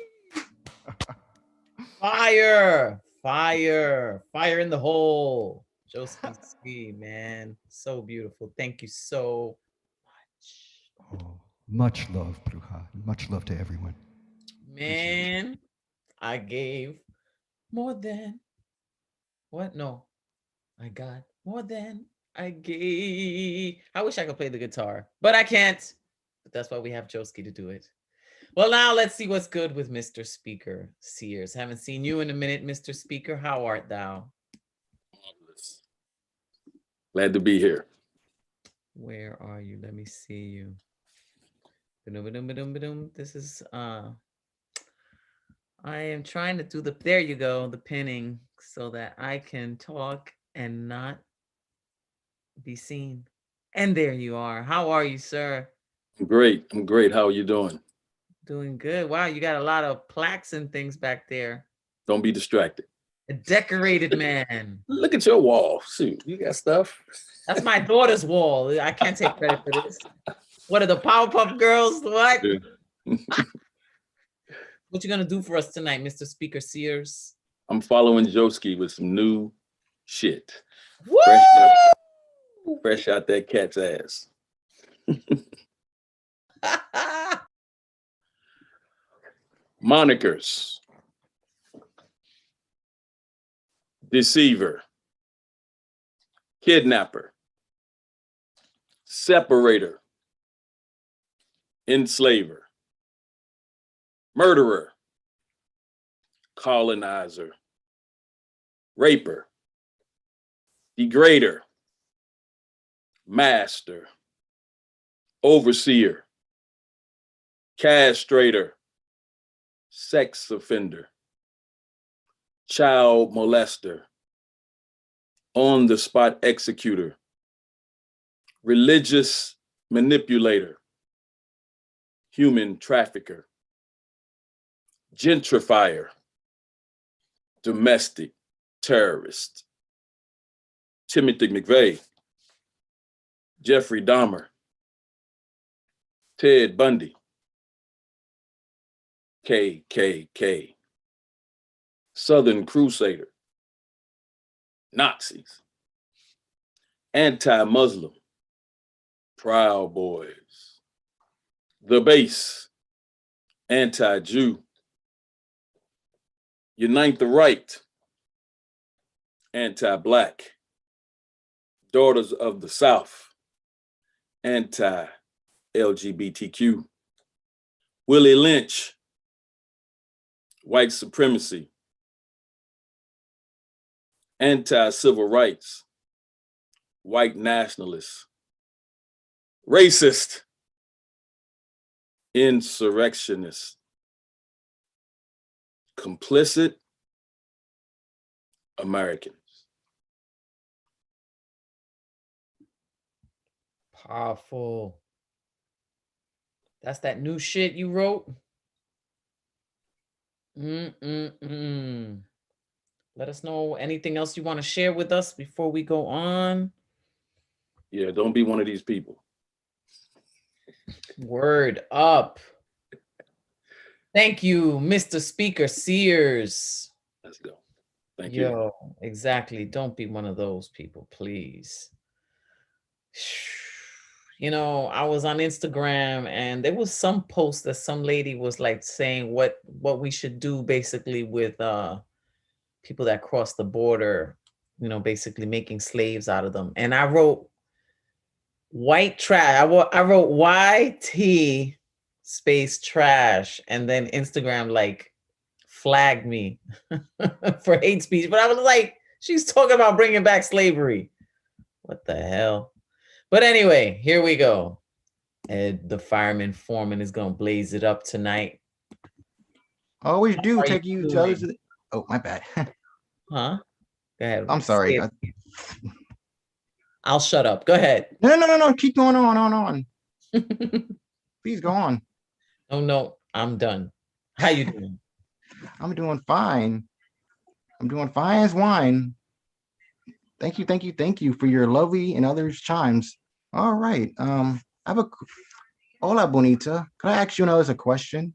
Fire, fire, fire in the hole. Joski C, man. So beautiful. Thank you so much. Oh, much love, Bruja. Much love to everyone. Man, I gave more than what? No, I got more than I gave. I wish I could play the guitar, but I can't. But that's why we have Joski to do it. Well, now let's see what's good with Mr. Speaker Sears. Haven't seen you in a minute, Mr. Speaker. How art thou? Glad to be here. Where are you? Let me see you. Ba-dum-ba-dum-ba-dum-ba-dum. This is I am trying to do there you go, the pinning so that I can talk and not be seen. And there you are. How are you, sir? I'm great. I'm great. How are you doing? Doing good. Wow, you got a lot of plaques and things back there. Don't be distracted. A decorated man. Look at your wall. Shoot, you got stuff. That's my daughter's wall. I can't take credit for this. What are the Powerpuff Girls? What? Yeah. What you gonna do for us tonight, Mr. Speaker Sears? I'm following Joski with some new Shit. Woo! Fresh out that cat's ass. Monikers. Deceiver. Kidnapper. Separator. Enslaver. Murderer. Colonizer. Raper. Degrader. Master. Overseer. Castrator. Sex offender. Child molester. On the spot executor. Religious manipulator. Human trafficker. Gentrifier. Domestic terrorist. Timothy McVeigh. Jeffrey Dahmer. Ted Bundy. KKK. Southern Crusader. Nazis. Anti-Muslim. Proud Boys. The Base. Anti-Jew. Unite the Right. Anti-Black. Daughters of the South. Anti-LGBTQ. Willie Lynch. White supremacy. Anti-civil rights. White nationalists. Racist. Insurrectionist. Complicit Americans. Powerful. That's that new shit you wrote? Mm-mm-mm. Let us know anything else you want to share with us before we go on. Yeah, don't be one of these people. Word up. Thank you, Mr. Speaker Sears. Let's go. Thank you. Yo, exactly. Don't be one of those people, please. You know, I was on Instagram and there was some post that some lady was like saying what we should do basically with people that cross the border, you know, basically making slaves out of them. And I wrote white trash. I wrote YT space trash, and then Instagram like flagged me for hate speech. But I was like, she's talking about bringing back slavery. What the hell? But anyway, here we go. Ed, the fireman foreman, is gonna blaze it up tonight. Always do How are take you you to doing? others. Oh, my bad. Huh? Go ahead. I'm sorry. Say it. I'll shut up. Go ahead. No. Keep going on. Please go on. Oh no, I'm done. How you doing? I'm doing fine. I'm doing fine as wine. Thank you for your lovely and others chimes. All right. I have a hola bonita. Could I ask you another question?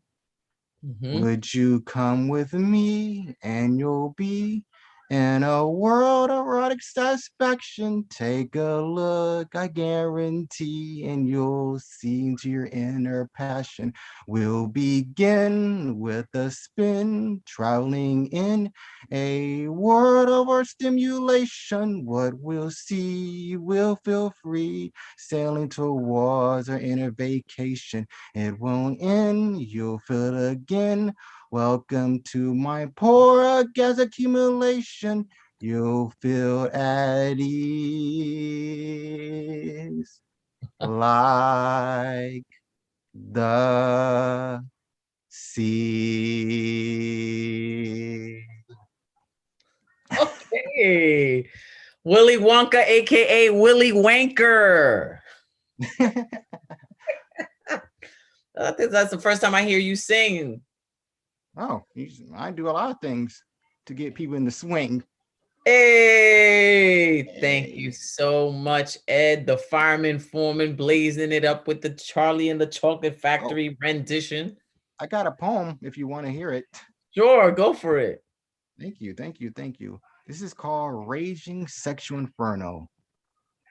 Mhm. Would you come with me and you'll be in a world of erotic satisfaction? Take a look, I guarantee, and you'll see into your inner passion. We'll begin with a spin, traveling in a world of our stimulation. What we'll see, we'll feel free, sailing towards our inner vacation. It won't end, you'll feel it again. Welcome to my poor gas accumulation. You'll feel at ease like the sea. Okay. Willy Wonka, aka Willy Wanker. I think that's the first time I hear you sing. Oh, I do a lot of things to get people in the swing. Hey, thank you so much, Ed, the fireman foreman, blazing it up with the Charlie and the Chocolate Factory rendition. I got a poem if you want to hear it. Sure, go for it. Thank you. This is called Raging Sexual Inferno.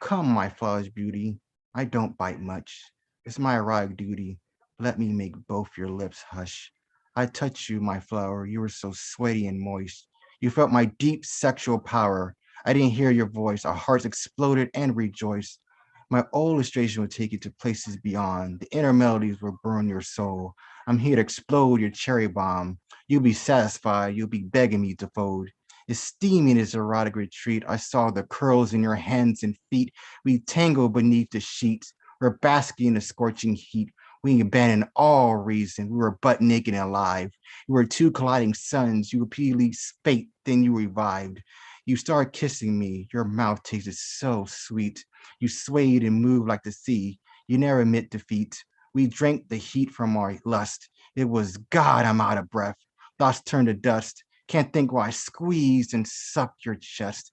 Come, my flawless beauty. I don't bite much. It's my erotic duty. Let me make both your lips hush. I touched you, my flower. You were so sweaty and moist. You felt my deep sexual power. I didn't hear your voice. Our hearts exploded and rejoiced. My illustration will take you to places beyond. The inner melodies will burn your soul. I'm here to explode your cherry bomb. You'll be satisfied. You'll be begging me to fold. It's steamy in this erotic retreat. I saw the curls in your hands and feet. We tangled beneath the sheets. We're basking in the scorching heat. We abandoned all reason. We were butt naked and alive. We were two colliding suns. You repeatedly spake, then you revived. You started kissing me. Your mouth tasted so sweet. You swayed and moved like the sea. You never admit defeat. We drank the heat from our lust. It was God, I'm out of breath. Thoughts turned to dust. Can't think why I squeezed and sucked your chest.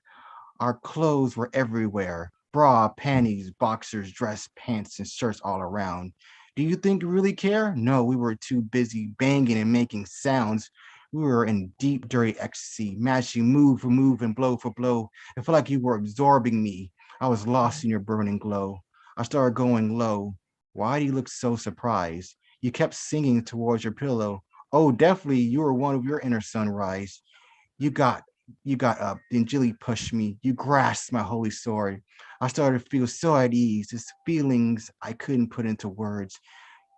Our clothes were everywhere. Bra, panties, boxers, dress, pants, and shirts all around. Do you think we really care? No, we were too busy banging and making sounds. We were in deep, dirty ecstasy, matching move for move and blow for blow. It felt like you were absorbing me. I was lost in your burning glow. I started going low. Why do you look so surprised? You kept singing towards your pillow. Oh, definitely, you were one of your inner sunrise. You got up, then Jilly pushed me. You grasped my holy sword. I started to feel so at ease, these feelings I couldn't put into words.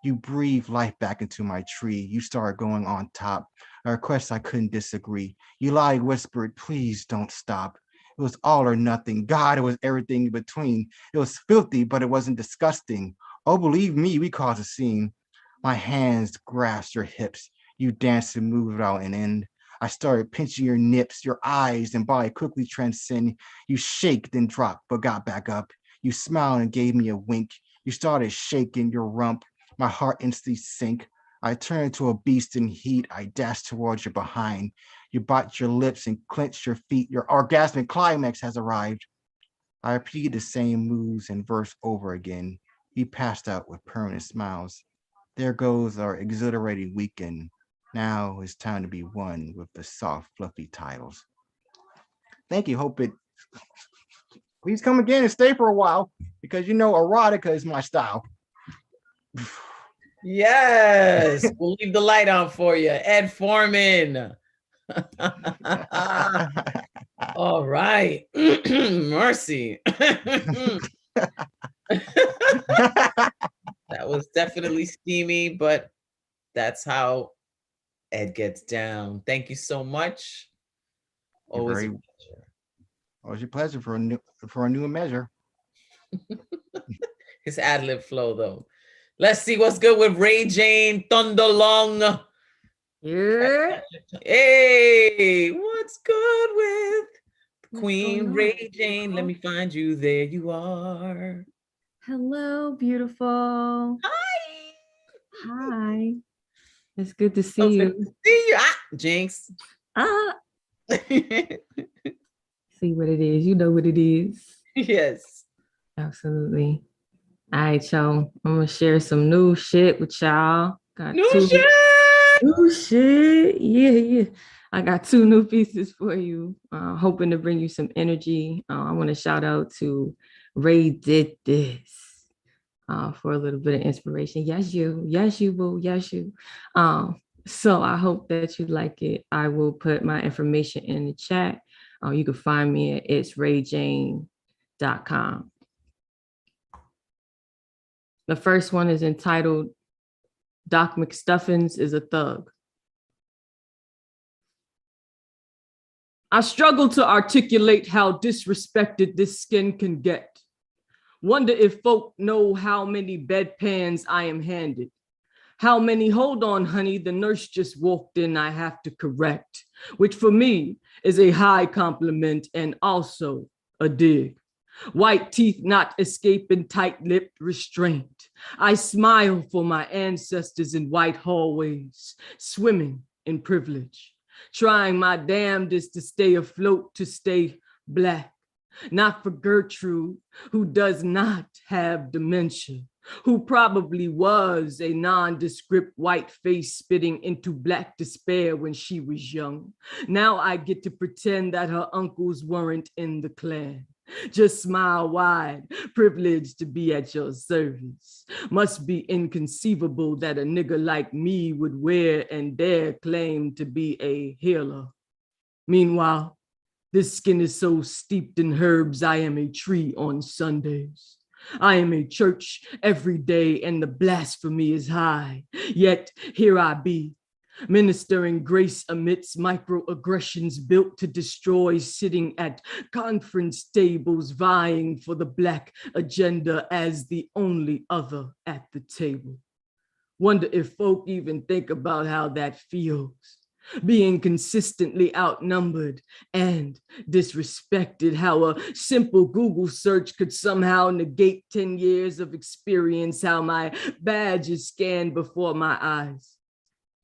You breathed life back into my tree. You started going on top. A request I couldn't disagree. You lied, whispered, please don't stop. It was all or nothing. God, it was everything in between. It was filthy, but it wasn't disgusting. Oh, believe me, we caused a scene. My hands grasped your hips. You danced and moved without an end. I started pinching your nips, your eyes and body quickly transcend. You shake, then drop, but got back up. You smiled and gave me a wink. You started shaking your rump. My heart instantly sank. I turned to a beast in heat. I dashed towards your behind. You bite your lips and clenched your feet. Your orgasmic climax has arrived. I repeated the same moves and verse over again. You passed out with permanent smiles. There goes our exhilarating weekend. Now it's time to be one with the soft, fluffy titles. Thank you. Hope it. Please come again and stay for a while because you know erotica is my style. Yes, we'll leave the light on for you, Ed Foreman. All right, mercy. That was definitely steamy, but that's how Ed gets down. Thank you so much. Always a pleasure. Always a pleasure for a new measure. His ad-lib flow, though. Let's see what's good with Ray Jane Thunderlong. Yeah. Hey, what's good with Queen Ray Jane? Let me find you. There you are. Hello, beautiful. Hi. Hi. It's good to see So you. good to see you. Ah, Jinx. Ah. See what it is. You know what it is. Yes. Absolutely. All right, y'all. I'm gonna share some new shit with y'all. Got new shit. New shit. Yeah. I got 2 new pieces for you. Hoping to bring you some energy. I want to shout out to Ray Did This for a little bit of inspiration. Yes, you. Yes, you, boo. Yes, you. So I hope that you like it. I will put my information in the chat. You can find me at itsrayjane.com. The first one is entitled Doc McStuffins is a Thug. I struggle to articulate how disrespected this skin can get. Wonder if folk know how many bedpans I am handed. How many, hold on, honey, the nurse just walked in, I have to correct, which for me is a high compliment and also a dig. White teeth not escaping tight-lipped restraint. I smile for my ancestors in white hallways, swimming in privilege, trying my damnedest to stay afloat, to stay Black. Not for Gertrude, who does not have dementia, who probably was a nondescript white face spitting into black despair when she was young. Now I get to pretend that her uncles weren't in the Klan. Just smile wide, privileged to be at your service. Must be inconceivable that a nigga like me would wear and dare claim to be a healer. Meanwhile, this skin is so steeped in herbs, I am a tree on Sundays. I am a church every day, and the blasphemy is high. Yet here I be, ministering grace amidst microaggressions built to destroy, sitting at conference tables, vying for the Black agenda as the only other at the table. Wonder if folk even think about how that feels. Being consistently outnumbered and disrespected, how a simple Google search could somehow negate 10 years of experience, how my badge is scanned before my eyes.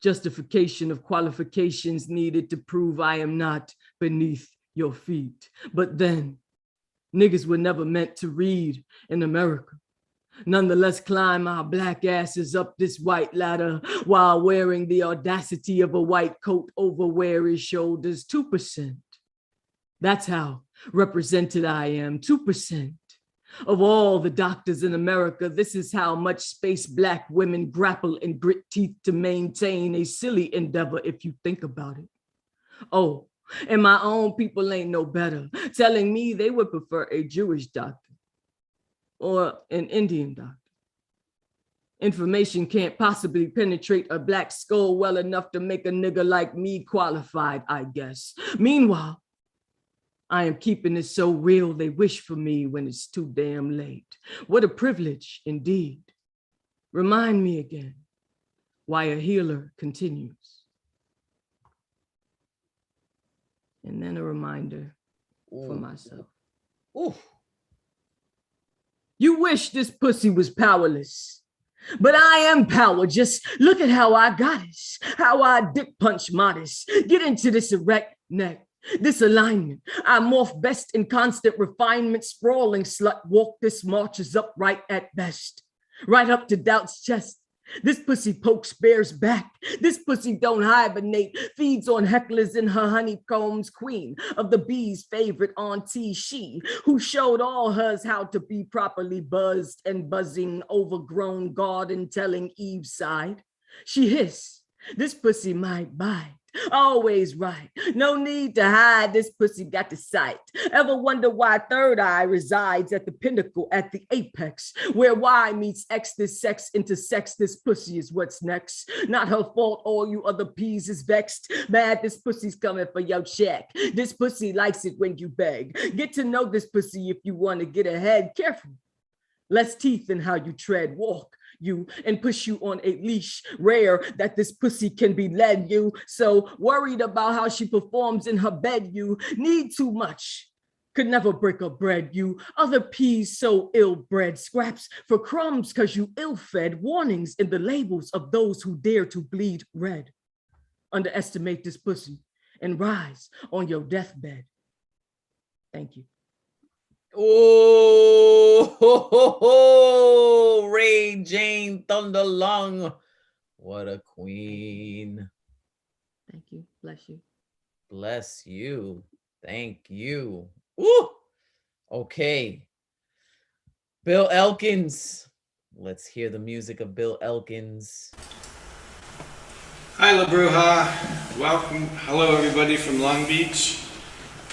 Justification of qualifications needed to prove I am not beneath your feet. But then, niggas were never meant to read in America. Nonetheless, climb our black asses up this white ladder while wearing the audacity of a white coat over weary shoulders. 2%. That's how represented I am. 2%. Of all the doctors in America, this is how much space Black women grapple and grit teeth to maintain, a silly endeavor if you think about it. Oh, and my own people ain't no better, telling me they would prefer a Jewish doctor or an Indian doctor. Information can't possibly penetrate a Black skull well enough to make a nigga like me qualified, I guess. Meanwhile, I am keeping it so real they wish for me when it's too damn late. What a privilege, indeed. Remind me again why a healer continues. And then a reminder for myself. Ooh. You wish this pussy was powerless, but I am power. Just look at how I got it, how I dick punch modest. Get into this erect neck, this alignment. I morph best in constant refinement, sprawling slut. Walk this marches upright at best, right up to doubt's chest. This pussy pokes bears back. This pussy don't hibernate, feeds on hecklers in her honeycombs, queen of the bees' favorite auntie, she who showed all hers how to be properly buzzed and buzzing, overgrown garden telling Eve's side. She hissed, this pussy might bite. Always right. No need to hide. This pussy got the sight. Ever wonder why third eye resides at the pinnacle, at the apex, where Y meets X, this sex intersects. This pussy is what's next. Not her fault. All you other peas is vexed. Mad, this pussy's coming for your check. This pussy likes it when you beg. Get to know this pussy if you want to get ahead. Careful. Less teeth in how you tread. Walk you and push you on a leash. Rare that this pussy can be led. You so worried about how she performs in her bed. You need too much. Could never break her bread. You other peas so ill-bred. Scraps for crumbs cause you ill-fed. Warnings in the labels of those who dare to bleed red. Underestimate this pussy and rise on your deathbed. Thank you. Oh, Ray Jane Thunderlung. What a queen. Thank you. Bless you. Bless you. Thank you. Ooh. Okay. Bill Elkins. Let's hear the music of Bill Elkins. Hi, La Bruja. Welcome. Hello, everybody from Long Beach.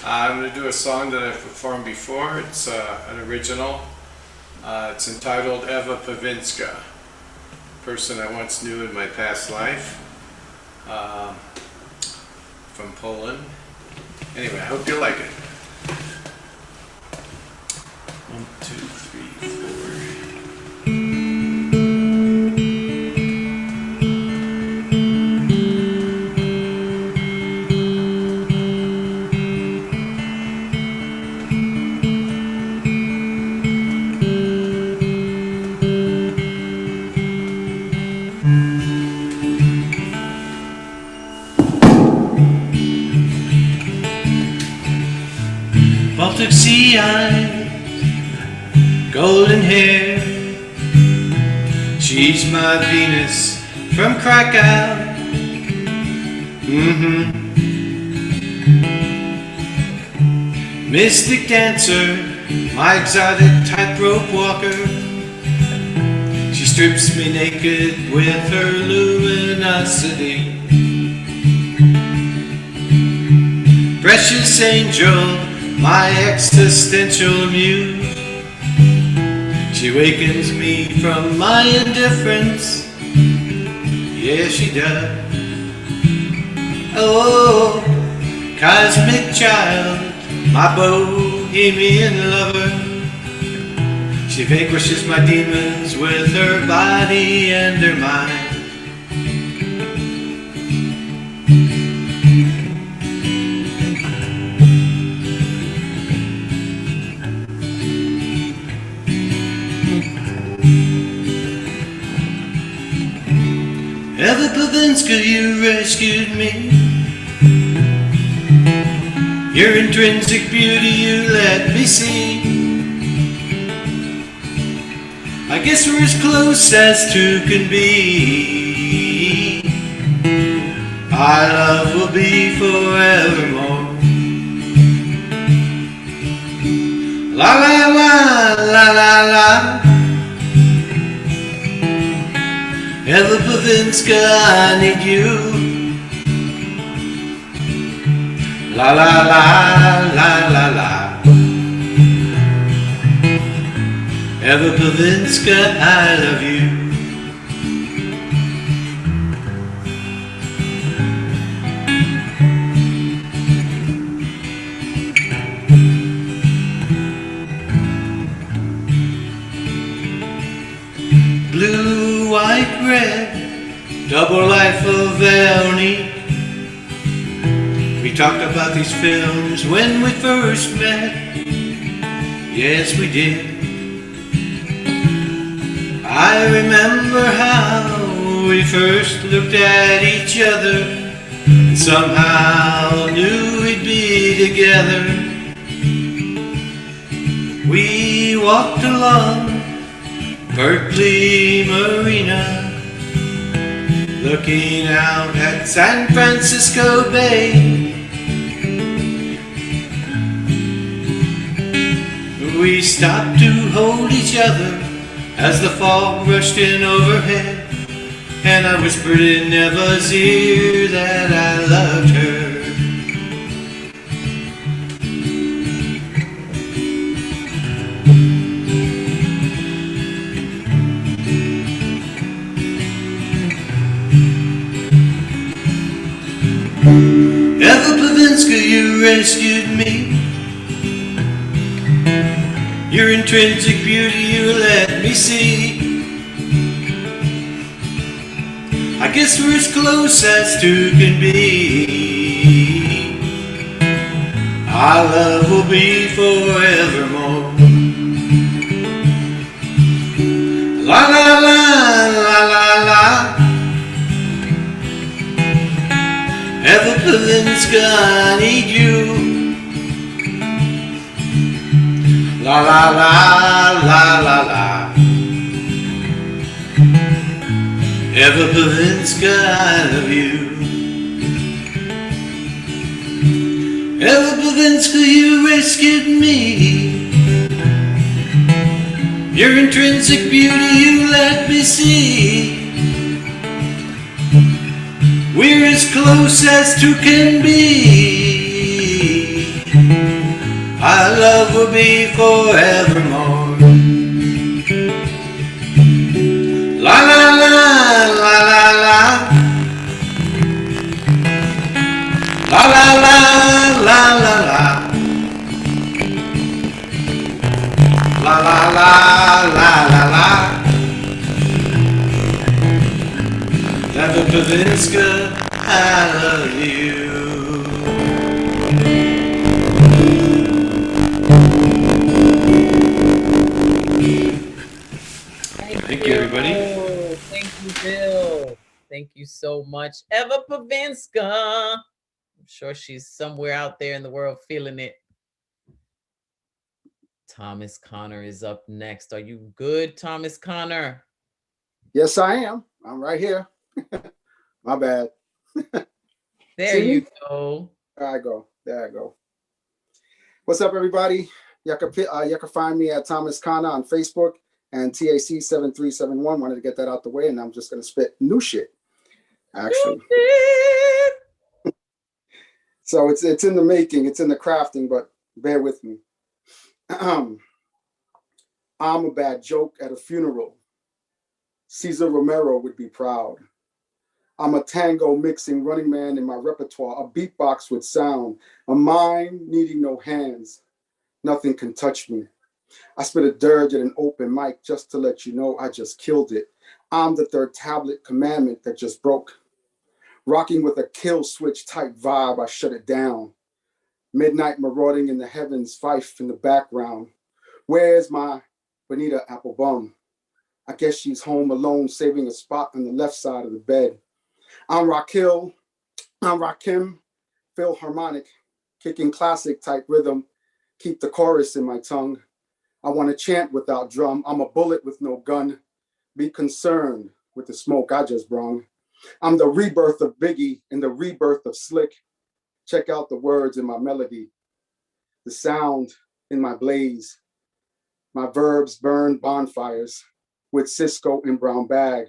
I'm going to do a song that I've performed before. It's an original. It's entitled Eva Pawinska, person I once knew in my past life, from Poland. Anyway, I hope you like it. 1, 2, 3, 4. Baltic sea eyes, golden hair, She's my Venus from Krakow. Mystic dancer, my exotic tightrope walker. She strips me naked with her luminosity. Precious angel, my existential muse. She wakens me from my indifference. Yeah, she does. Oh, cosmic child, my bohemian lover. She vanquishes my demons with her body and her mind. Eva Pavinska, you rescued me. Your intrinsic beauty you let me see. I guess we're as close as two can be. Our love will be forevermore. La la la la la la. Eva Pavinska, I need you. La la la la la la. Eva Pavinska, I love you. Blue, white, red, double life of Elnie. We talked about these films when we first met. Yes, we did. I remember how we first looked at each other and somehow knew we'd be together. We walked along Berkeley Marina, looking out at San Francisco Bay. We stopped to hold each other as the fog rushed in overhead, and I whispered in Eva's ear that I loved her. Eva Pavinska, you rescued me. Your intrinsic beauty you let me see. I guess we're as close as two can be. Our love will be forevermore. La la la la la la. Eva Pavinska, I need you. La la la la la la. Eva Pavinska, I love you. Eva Pavinska, you rescued me. Your intrinsic beauty you let me see. We're as close as two can be. Our love will be forevermore. La la la la la la. La la la la la la. La la la la la la. Eva Pavinska, I love you. Thank you, everybody. Thank you, Bill. Thank you so much. Eva Pavinska. I'm sure she's somewhere out there in the world feeling it. Thomas Connor is up next. Are you good, Thomas Connor? Yes, I am. I'm right here. My bad. There See you me? go. There I go. There I go. What's up, everybody? You can find me at Thomas Kana on Facebook and TAC7371. Wanted to get that out the way, and I'm just gonna spit new shit, actually. So it's in the making, it's in the crafting, but bear with me. I'm a bad joke at a funeral. Cesar Romero would be proud. I'm a tango mixing running man in my repertoire, a beatbox with sound, a mind needing no hands. Nothing can touch me. I spit a dirge at an open mic just to let you know I just killed it. I'm the third tablet commandment that just broke. Rocking with a kill switch type vibe, I shut it down. Midnight marauding in the heavens, fife in the background. Where's my Bonita Applebum? I guess she's home alone, saving a spot on the left side of the bed. I'm Rakim, Philharmonic, kicking classic type rhythm, keep the chorus in my tongue. I want to chant without drum. I'm a bullet with no gun. Be concerned with the smoke I just brung. I'm the rebirth of Biggie and the rebirth of Slick. Check out the words in my melody, the sound in my blaze. My verbs burn bonfires with Cisco and brown bag.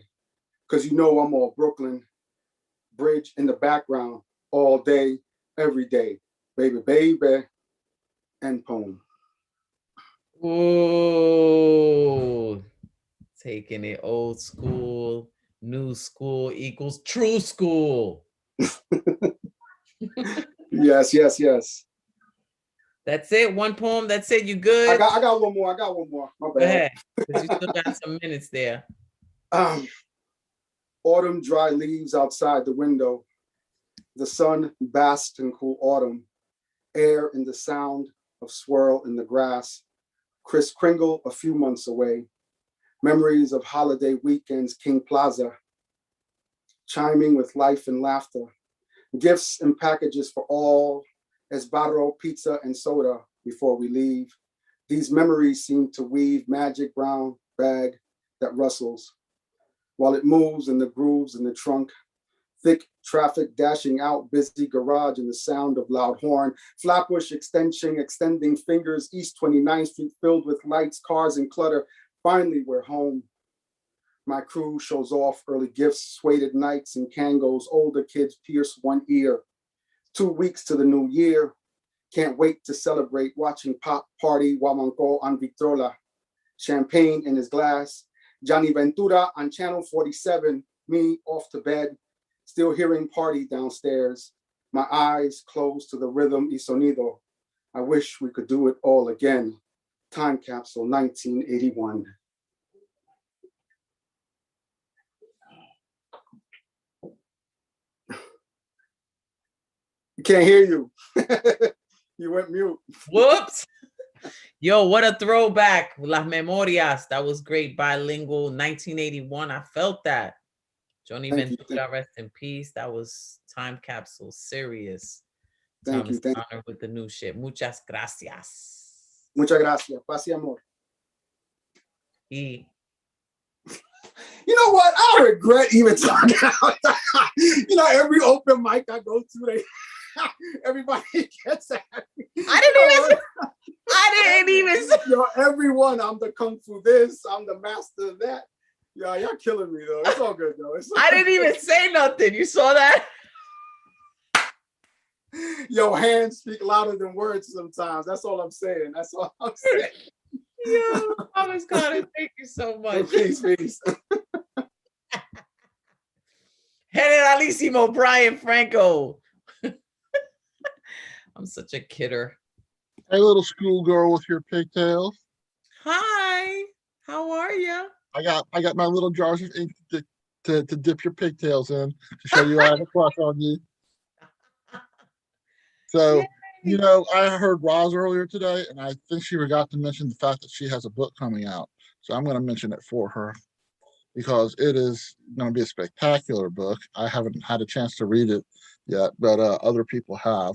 Cause you know I'm all Brooklyn. Bridge in the background all day, every day. Baby, baby, end poem. Ooh, taking it old school, new school equals true school. Yes, yes, yes. That's it. One poem. That's it. You good? I got one more. My bad. Go ahead. Because you still got some minutes there. Autumn dry leaves outside the window. The sun basks in cool autumn. Air in the sound of swirl in the grass. Kris Kringle a few months away. Memories of holiday weekends, King Plaza. Chiming with life and laughter. Gifts and packages for all. Esbarro, pizza, and soda before we leave. These memories seem to weave magic brown bag that rustles. While it moves in the grooves in the trunk. Thick traffic dashing out, busy garage and the sound of loud horn. Flatbush extending fingers, East 29th Street filled with lights, cars, and clutter. Finally, we're home. My crew shows off early gifts, suede nights and Kangos. Older kids pierce one ear. 2 weeks to the new year. Can't wait to celebrate watching Pop Party Wamanco on Victrola. Champagne in his glass. Johnny Ventura on channel 47. Me off to bed. Still hearing party downstairs. My eyes closed to the rhythm y sonido. I wish we could do it all again. Time capsule 1981. Can't hear you. You went mute. Whoops. Yo, what a throwback. Las Memorias. That was great. Bilingual 1981. I felt that. Johnny Ventura, rest in peace. That was time capsule. Serious. Thank you. Honor with the new shit. Muchas gracias. Muchas gracias. Paz y amor. Y you know what? I regret even talking about that. You know, every open mic I go to, everybody gets at me. I didn't even say. Yo, everyone, I'm the kung fu this, I'm the master of that. Yeah, y'all killing me though. It's all good though. I didn't even say nothing. You saw that? Yo, hands speak louder than words sometimes. That's all I'm saying. That's all I'm saying. Yo, Thomas Connor, thank you so much. Peace, peace. Generalissimo Brian Franco. I'm such a kidder. Hey, little schoolgirl with your pigtails. Hi, how are you? I got my little jars of ink to dip your pigtails in to show you I have a crush on you. So, yay. You know, I heard Roz earlier today, and I think she forgot to mention the fact that she has a book coming out. So I'm going to mention it for her because it is going to be a spectacular book. I haven't had a chance to read it yet, but other people have,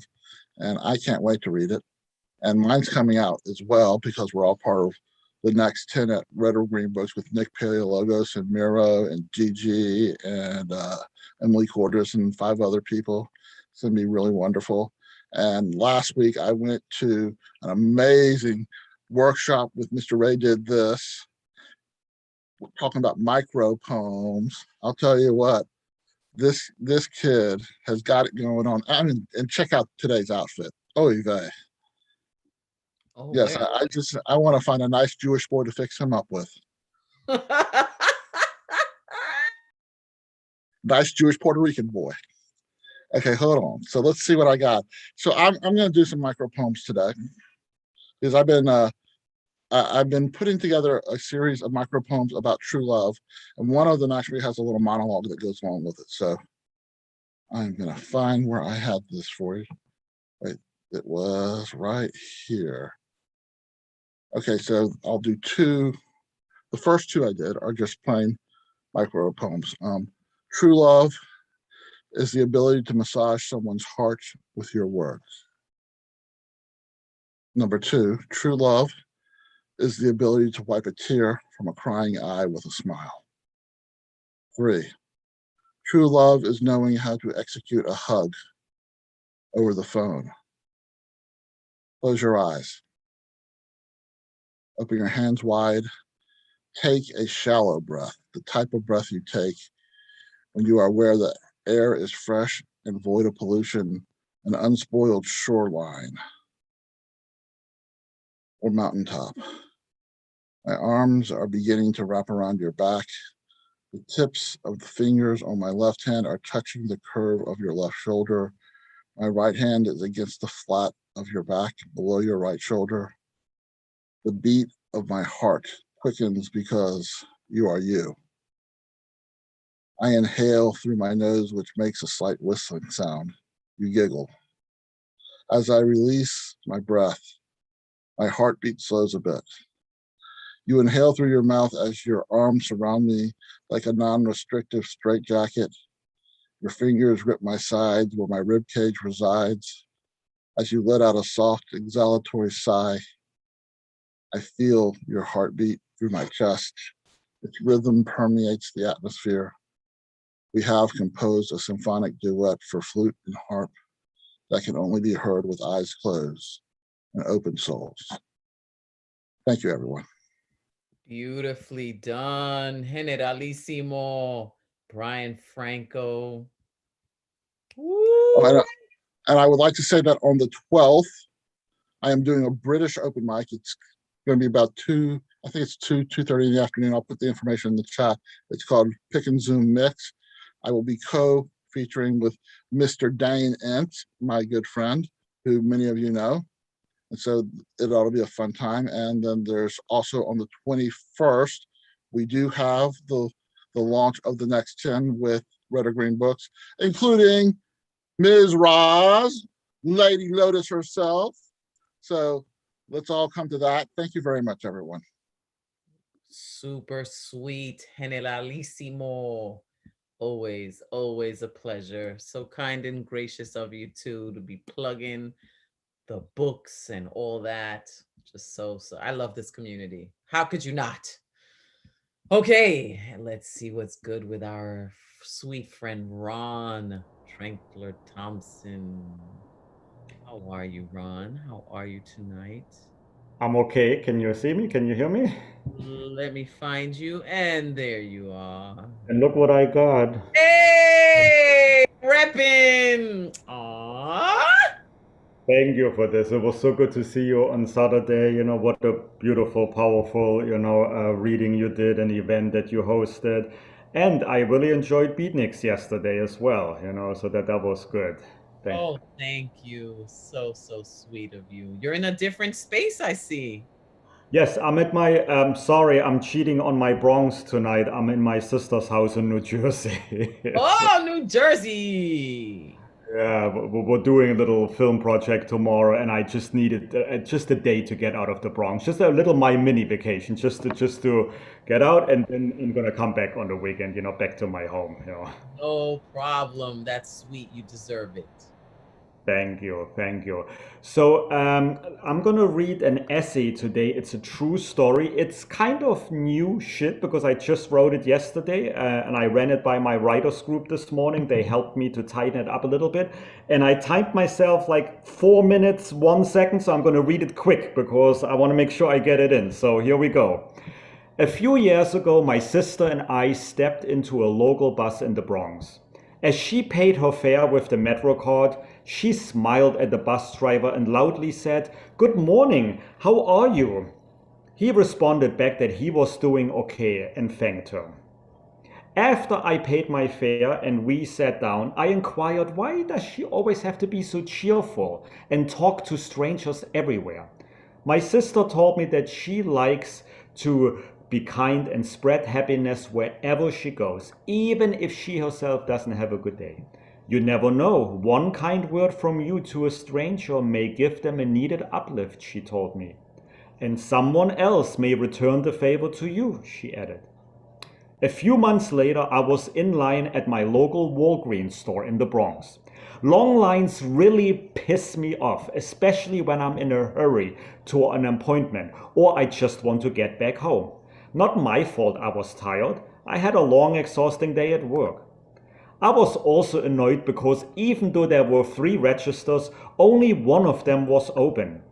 and I can't wait to read it. And mine's coming out as well because we're all part of the next 10 at Red or Green Books with Nick Paleologos and Miro and Gigi and Emily Cordes and 5 other people. It's going to be really wonderful. And last week I went to an amazing workshop with Mr. Ray Did This, talking about micro poems. I'll tell you what, this kid has got it going on. And check out today's outfit. Oh, vey. Oh, Yes, where? I want to find a nice Jewish boy to fix him up with. Nice Jewish Puerto Rican boy. Okay, hold on. So let's see what I got. So I'm going to do some micro poems today because I've been putting together a series of micro poems about true love, and one of them actually has a little monologue that goes along with it. So I'm going to find where I had this for you. Wait, it was right here. Okay, so I'll do 2. The first 2 I did are just plain micro poems. True love is the ability to massage someone's heart with your words. Number 2, true love is the ability to wipe a tear from a crying eye with a smile. 3, true love is knowing how to execute a hug over the phone. Close your eyes. Open your hands wide. Take a shallow breath, the type of breath you take when you are aware that air is fresh and void of pollution, an unspoiled shoreline or mountaintop. My arms are beginning to wrap around your back. The tips of the fingers on my left hand are touching the curve of your left shoulder. My right hand is against the flat of your back below your right shoulder. The beat of my heart quickens because you are you. I inhale through my nose, which makes a slight whistling sound. You giggle. As I release my breath, my heartbeat slows a bit. You inhale through your mouth as your arms surround me like a non-restrictive straitjacket. Your fingers grip my sides where my ribcage resides. As you let out a soft, exhalatory sigh, I feel your heartbeat through my chest. Its rhythm permeates the atmosphere. We have composed a symphonic duet for flute and harp that can only be heard with eyes closed and open souls. Thank you, everyone. Beautifully done. Generalissimo. Brian Franco. Oh, and I would like to say that on the 12th, I am doing a British open mic. It's going to be about 2, I think it's 2:30 in the afternoon. I'll put the information in the chat. It's called Pick and Zoom Mix. I will be co-featuring with Mr. Dane Ent, my good friend, who many of you know. And so it ought to be a fun time. And then there's also on the 21st, we do have the launch of the next 10 with Red or Green Books, including Ms. Roz, Lady Lotus herself. So let's all come to that. Thank you very much, everyone. Super sweet. Generalissimo. Always, always a pleasure. So kind and gracious of you too to be plugging the books and all that. Just so I love this community. How could you not? Okay, let's see what's good with our sweet friend Ron Trankler Thompson. How are you, Ron? How are you tonight? I'm okay. Can you see me? Can you hear me? Let me find you, and there you are. And look what I got. Hey, reppin'. Aww. Thank you for this. It was so good to see you on Saturday. You know, what a beautiful, powerful, reading you did, an event that you hosted. And I really enjoyed Beatniks yesterday as well, so that was good. Oh, thank you. So sweet of you. You're in a different space, I see. Yes, I'm at my, sorry, I'm cheating on my Bronx tonight. I'm in my sister's house in New Jersey. Oh, New Jersey. Yeah, we're doing a little film project tomorrow, and I just needed just a day to get out of the Bronx, just a little my mini vacation, just to get out, and then I'm gonna come back on the weekend, back to my home. No problem. That's sweet. You deserve it. Thank you, thank you. So I'm gonna read an essay today. It's a true story. It's kind of new shit because I just wrote it yesterday and I ran it by my writers group this morning. They helped me to tighten it up a little bit. And I timed myself like 4 minutes, 1 second. So I'm gonna read it quick because I wanna make sure I get it in. So here we go. A few years ago, my sister and I stepped into a local bus in the Bronx. As she paid her fare with the Metro card, she smiled at the bus driver and loudly said, "Good morning, how are you?" He responded back that he was doing okay and thanked her. After I paid my fare and we sat down, I inquired, why does she always have to be so cheerful and talk to strangers everywhere? My sister told me that she likes to be kind and spread happiness wherever she goes, even if she herself doesn't have a good day. You never know, one kind word from you to a stranger may give them a needed uplift, she told me. And someone else may return the favor to you, she added. A few months later, I was in line at my local Walgreens store in the Bronx. Long lines really piss me off, especially when I'm in a hurry to an appointment or I just want to get back home. Not my fault I was tired. I had a long, exhausting day at work. I was also annoyed because even though there were 3 registers, only one of them was open.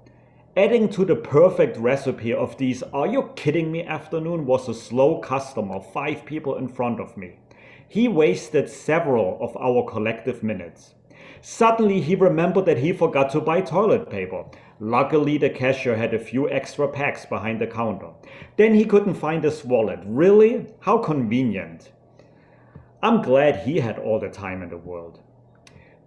Adding to the perfect recipe of these "are you kidding me" afternoon was a slow customer 5 people in front of me. He wasted several of our collective minutes. Suddenly he remembered that he forgot to buy toilet paper. Luckily the cashier had a few extra packs behind the counter. Then he couldn't find his wallet. Really? How convenient. I'm glad he had all the time in the world.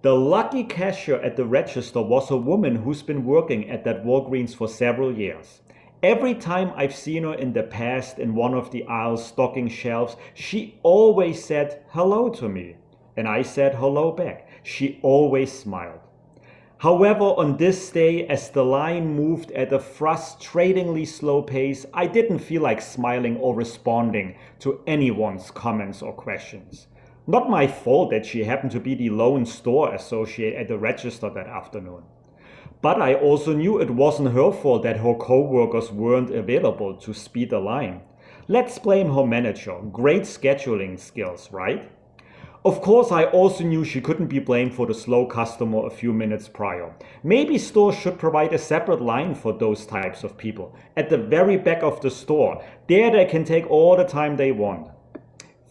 The lucky cashier at the register was a woman who's been working at that Walgreens for several years. Every time I've seen her in the past in one of the aisles stocking shelves, she always said hello to me. And I said hello back. She always smiled. However, on this day, as the line moved at a frustratingly slow pace, I didn't feel like smiling or responding to anyone's comments or questions. Not my fault that she happened to be the lone store associate at the register that afternoon. But I also knew it wasn't her fault that her co-workers weren't available to speed the line. Let's blame her manager. Great scheduling skills, right? Of course, I also knew she couldn't be blamed for the slow customer a few minutes prior. Maybe stores should provide a separate line for those types of people. At the very back of the store. There they can take all the time they want.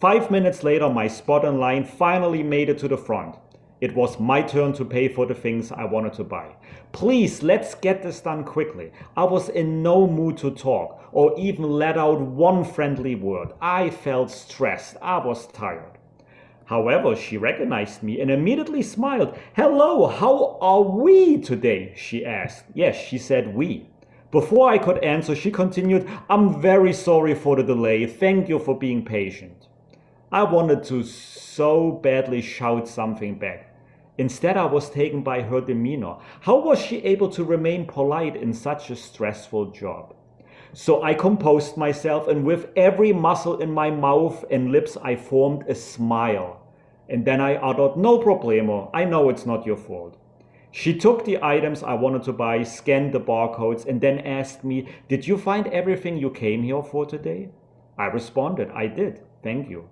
5 minutes later, my spot in line finally made it to the front. It was my turn to pay for the things I wanted to buy. Please, let's get this done quickly. I was in no mood to talk or even let out one friendly word. I felt stressed. I was tired. However, she recognized me and immediately smiled. "Hello, how are we today?" she asked. Yes, she said we. Before I could answer, she continued, "I'm very sorry for the delay. Thank you for being patient." I wanted to so badly shout something back. Instead, I was taken by her demeanor. How was she able to remain polite in such a stressful job? So I composed myself, and with every muscle in my mouth and lips, I formed a smile. And then I uttered, "No problemo, I know it's not your fault." She took the items I wanted to buy, scanned the barcodes, and then asked me, "Did you find everything you came here for today?" I responded, "I did, thank you."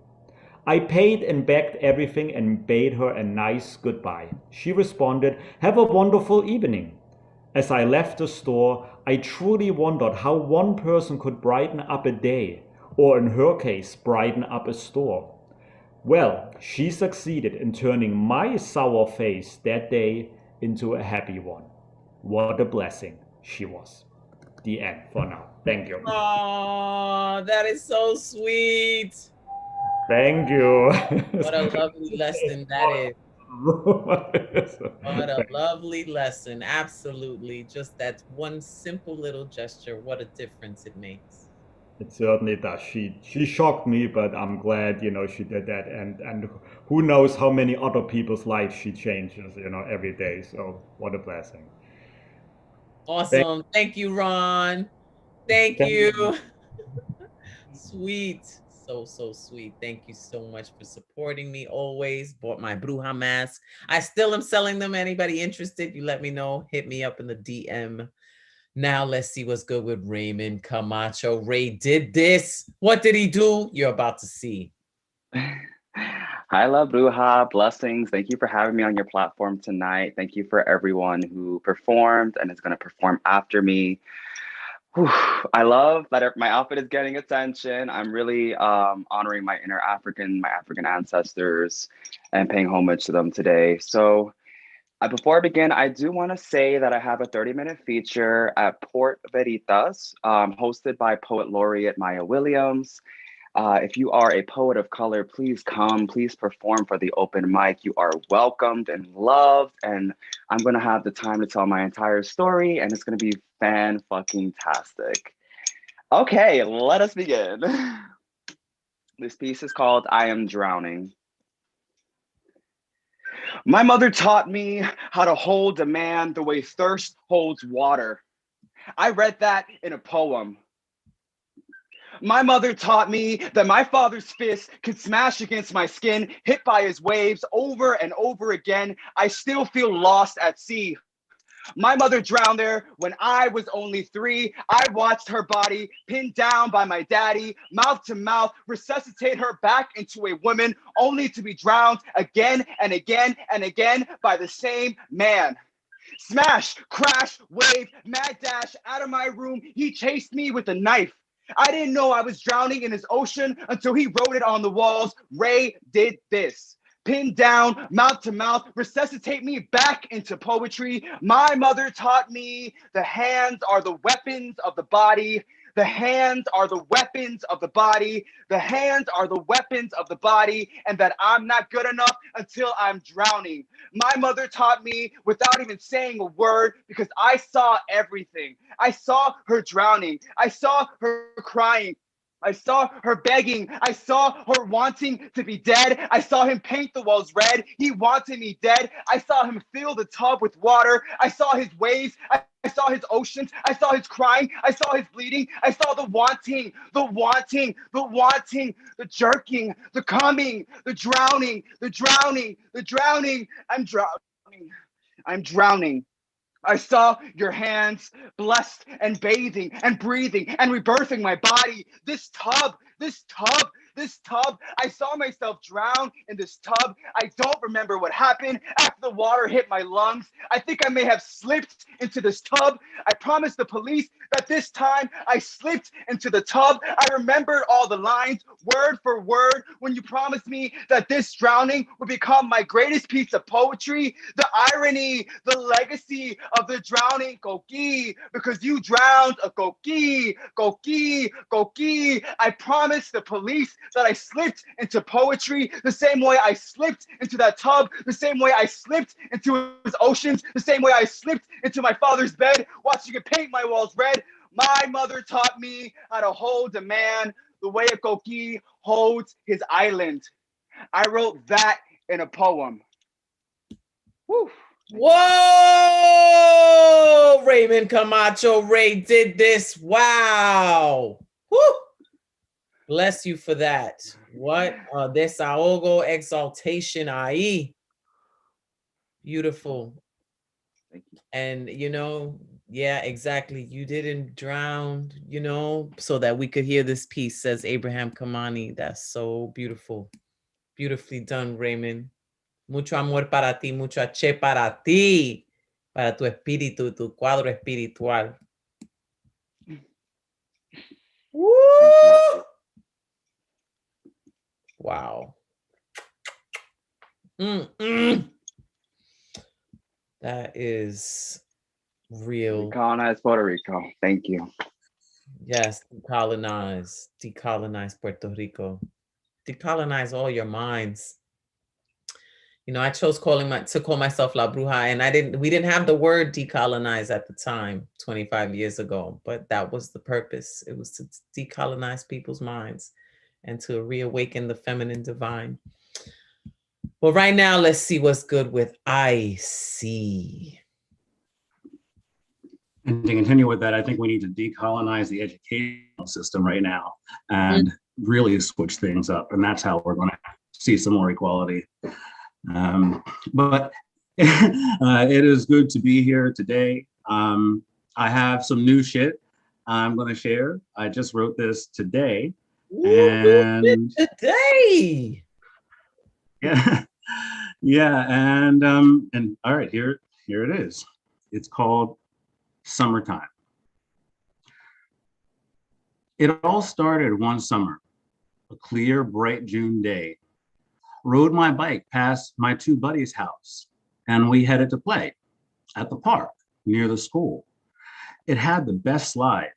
I paid and bagged everything and bade her a nice goodbye. She responded, "Have a wonderful evening." As I left the store, I truly wondered how one person could brighten up a day, or in her case, brighten up a store. Well, she succeeded in turning my sour face that day into a happy one. What a blessing she was. The end for now. Thank you. Oh, that is so sweet. Thank you. What a lovely lesson that is. What a lovely lesson. Absolutely. Just that one simple little gesture. What a difference it makes. It certainly does. She shocked me, but I'm glad, she did that. And who knows how many other people's lives she changes, every day. So what a blessing. Awesome. Thank you, Ron. Thank you. Sweet. So sweet. Thank you so much for supporting me always. Bought my Bruja mask. I still am selling them. Anybody interested, you let me know. Hit me up in the DM. Now let's see what's good with Raymond Camacho. Ray did this. What did he do? You're about to see. Hi, La Bruja. Blessings. Thank you for having me on your platform tonight. Thank you for everyone who performed and is going to perform after me. Whew. I love that my outfit is getting attention. I'm really honoring my African ancestors and paying homage to them today. So before I begin, I do want to say that I have a 30-minute feature at Port Veritas, hosted by Poet Laureate Maya Williams. If you are a poet of color, please come, please perform for the open mic. You are welcomed and loved, and I'm gonna have the time to tell my entire story, and it's gonna be fan-fucking-tastic. Okay, let us begin. This piece is called I Am Drowning. My mother taught me how to hold a man the way thirst holds water. I read that in a poem. My mother taught me that my father's fist could smash against my skin, hit by his waves over and over again. I still feel lost at sea. My mother drowned there when I was only 3. I watched her body pinned down by my daddy, mouth to mouth, resuscitate her back into a woman, only to be drowned again and again and again by the same man. Smash, crash, wave, mad dash out of my room. He chased me with a knife. I didn't know I was drowning in his ocean until he wrote it on the walls. Ray did this. Pinned down, mouth to mouth, resuscitate me back into poetry. My mother taught me the hands are the weapons of the body. The hands are the weapons of the body. The hands are the weapons of the body, and that I'm not good enough until I'm drowning. My mother taught me without even saying a word because I saw everything. I saw her drowning. I saw her crying. I saw her begging. I saw her wanting to be dead. I saw him paint the walls red. He wanted me dead. I saw him fill the tub with water. I saw his waves. I saw his oceans. I saw his crying. I saw his bleeding. I saw the wanting, the wanting, the wanting, the jerking, the coming, the drowning, the drowning, the drowning. I'm drowning. I'm drowning. I saw your hands blessed and bathing and breathing and rebirthing my body. This tub, this tub, this tub. I saw myself drown in this tub. I don't remember what happened after the water hit my lungs. I think I may have slipped into this tub. I promised the police that this time I slipped into the tub. I remembered all the lines word for word when you promised me that this drowning would become my greatest piece of poetry. The irony, the legacy of the drowning Koki, because you drowned a Koki, Koki, Koki. I promised the police that I slipped into poetry the same way I slipped into that tub, the same way I slipped into his oceans, the same way I slipped into my father's bed, watching him paint my walls red. My mother taught me how to hold a man the way a Koki holds his island. I wrote that in a poem. Woo. Whoa! Raymond Camacho, Ray did this. Wow. Woo! Bless you for that. What? Desahogo, exaltation, ahí. Beautiful. Thank you. And, yeah, exactly. You didn't drown, so that we could hear this piece, says Abraham Kamani. That's so beautiful. Beautifully done, Raymond. Mucho amor para ti, mucho H para ti, para tu espíritu, tu cuadro espiritual. Woo! Wow. That is real. Colonize Puerto Rico. Thank you. Yes, decolonize Puerto Rico. Decolonize all your minds. I chose to call myself La Bruja, and we didn't have the word decolonize at the time, 25 years ago, but that was the purpose. It was to decolonize people's minds and to reawaken the feminine divine. Well, right now, let's see what's good with I See. And to continue with that, I think we need to decolonize the educational system right now. And really switch things up, and that's how we're going to see some more equality. But it is good to be here today. I have some new shit I'm going to share. I just wrote this today. And today. Yeah. Yeah. And all right, here it is. It's called Summertime. It all started one summer, a clear, bright June day. Rode my bike past my two buddies' house, and we headed to play at the park near the school. It had the best slide,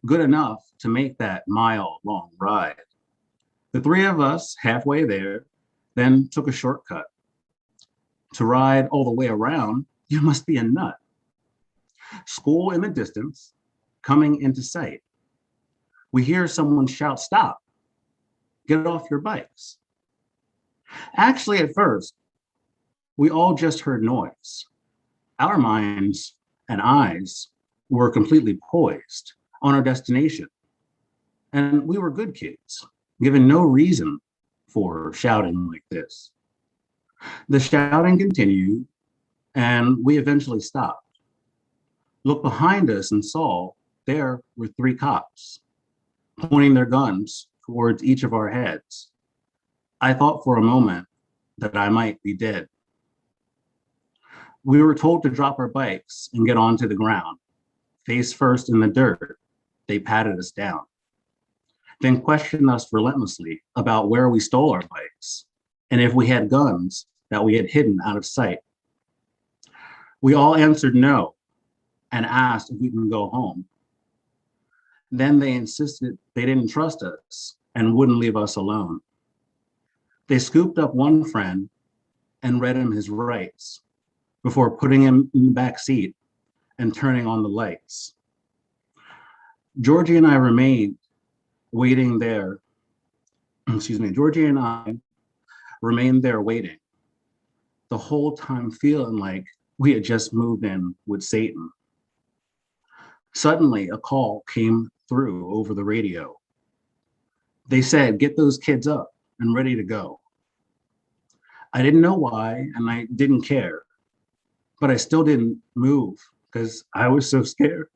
good enough to make that mile-long ride. The three of us halfway there, then took a shortcut. To ride all the way around, you must be a nut. School in the distance, coming into sight. We hear someone shout, "Stop, get off your bikes." Actually, at first, we all just heard noise. Our minds and eyes were completely poised on our destination. And we were good kids, given no reason for shouting like this. The shouting continued, and we eventually stopped. Looked behind us and saw there were three cops pointing their guns towards each of our heads. I thought for a moment that I might be dead. We were told to drop our bikes and get onto the ground. Face first in the dirt, they patted us down, then questioned us relentlessly about where we stole our bikes and if we had guns that we had hidden out of sight. We all answered no and asked if we can go home. Then they insisted they didn't trust us and wouldn't leave us alone. They scooped up one friend and read him his rights before putting him in the back seat and turning on the lights. Georgie and I remained waiting there. Excuse me, Georgie and I remained there waiting, the whole time feeling like we had just moved in with Satan. Suddenly, a call came through over the radio. They said, "Get those kids up and ready to go." I didn't know why, and I didn't care, but I still didn't move because I was so scared.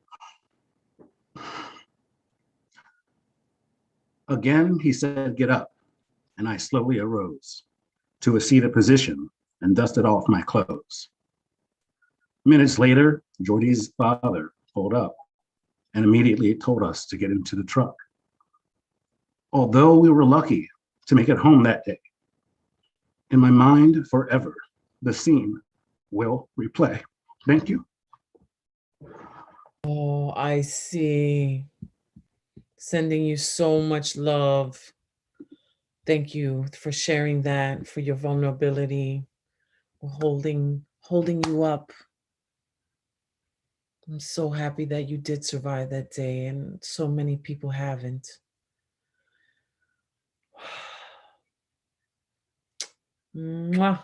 Again, he said, "Get up," and I slowly arose to a seated position and dusted off my clothes. Minutes later, Jordy's father pulled up and immediately told us to get into the truck. Although we were lucky to make it home that day, in my mind forever, the scene will replay. Thank you. Oh, I see. Sending you so much love. Thank you for sharing that, for your vulnerability, holding you up. I'm so happy that you did survive that day, and so many people haven't. Mwah.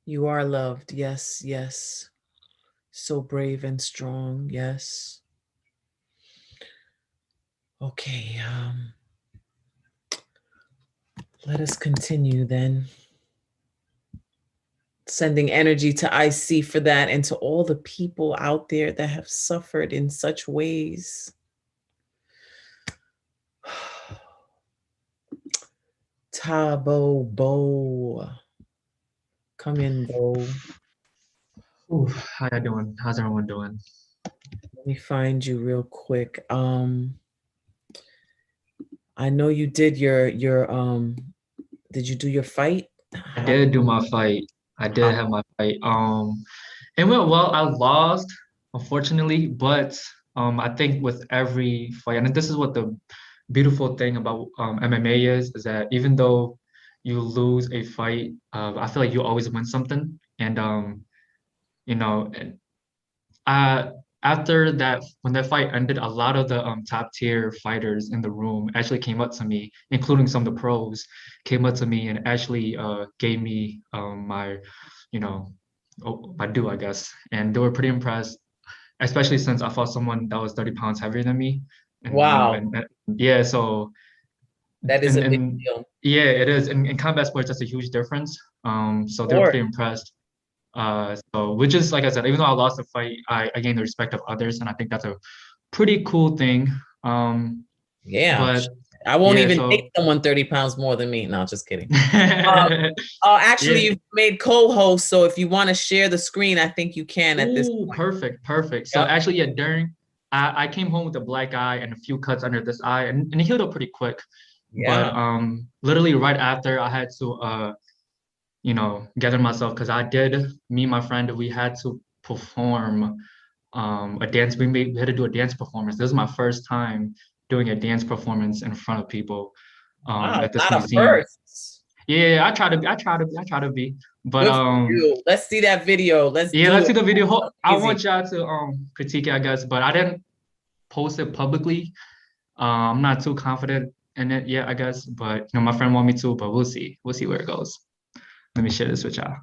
You are loved. Yes, yes. So brave and strong. Yes. Okay. Let us continue then. Sending energy to IC for that and to all the people out there that have suffered in such ways. Tabo Bo. Come in, Bo. Ooh, how you doing? How's everyone doing? Let me find you real quick. I know you did your did you do your fight? I did do my fight. I did have my fight. It went well. I lost, unfortunately, but I think with every fight, and this is what the beautiful thing about MMA is that even though you lose a fight, I feel like you always win something. And you know, and after that, when that fight ended, a lot of the top tier fighters in the room actually came up to me, including some of the pros, came up to me and actually gave me my, you know, Badu, I guess, and they were pretty impressed, especially since I fought someone that was 30 pounds heavier than me. And, Wow. and yeah, so that is a big and deal. yeah, it is. In combat sports, that's a huge difference. So they're Sure. pretty impressed. So which is, like I said, even though I lost the fight, I gained the respect of others, and I think that's a pretty cool thing. Yeah, But I won't yeah, even so date someone 30 pounds more than me. No, just kidding. Actually, Yeah. you've made co-host, so if you want to share the screen, I think you can at this Ooh, point. perfect. So Yep. actually, yeah, I came home with a black eye and a few cuts under this eye, and it healed up pretty quick. Yeah. But literally right after, I had to gather myself, because me and my friend, we had to perform a dance. We had to do a dance performance. This is my first time doing a dance performance in front of people Wow, at this not a museum. first. Yeah, I try to be. But Good for you. Let's see that video. Let's see the video. I Easy. want y'all to critique it, I guess, but I didn't post it publicly. I'm not too confident in it yet, I guess, but my friend want me to, but we'll see. We'll see where it goes. Let me share this with y'all.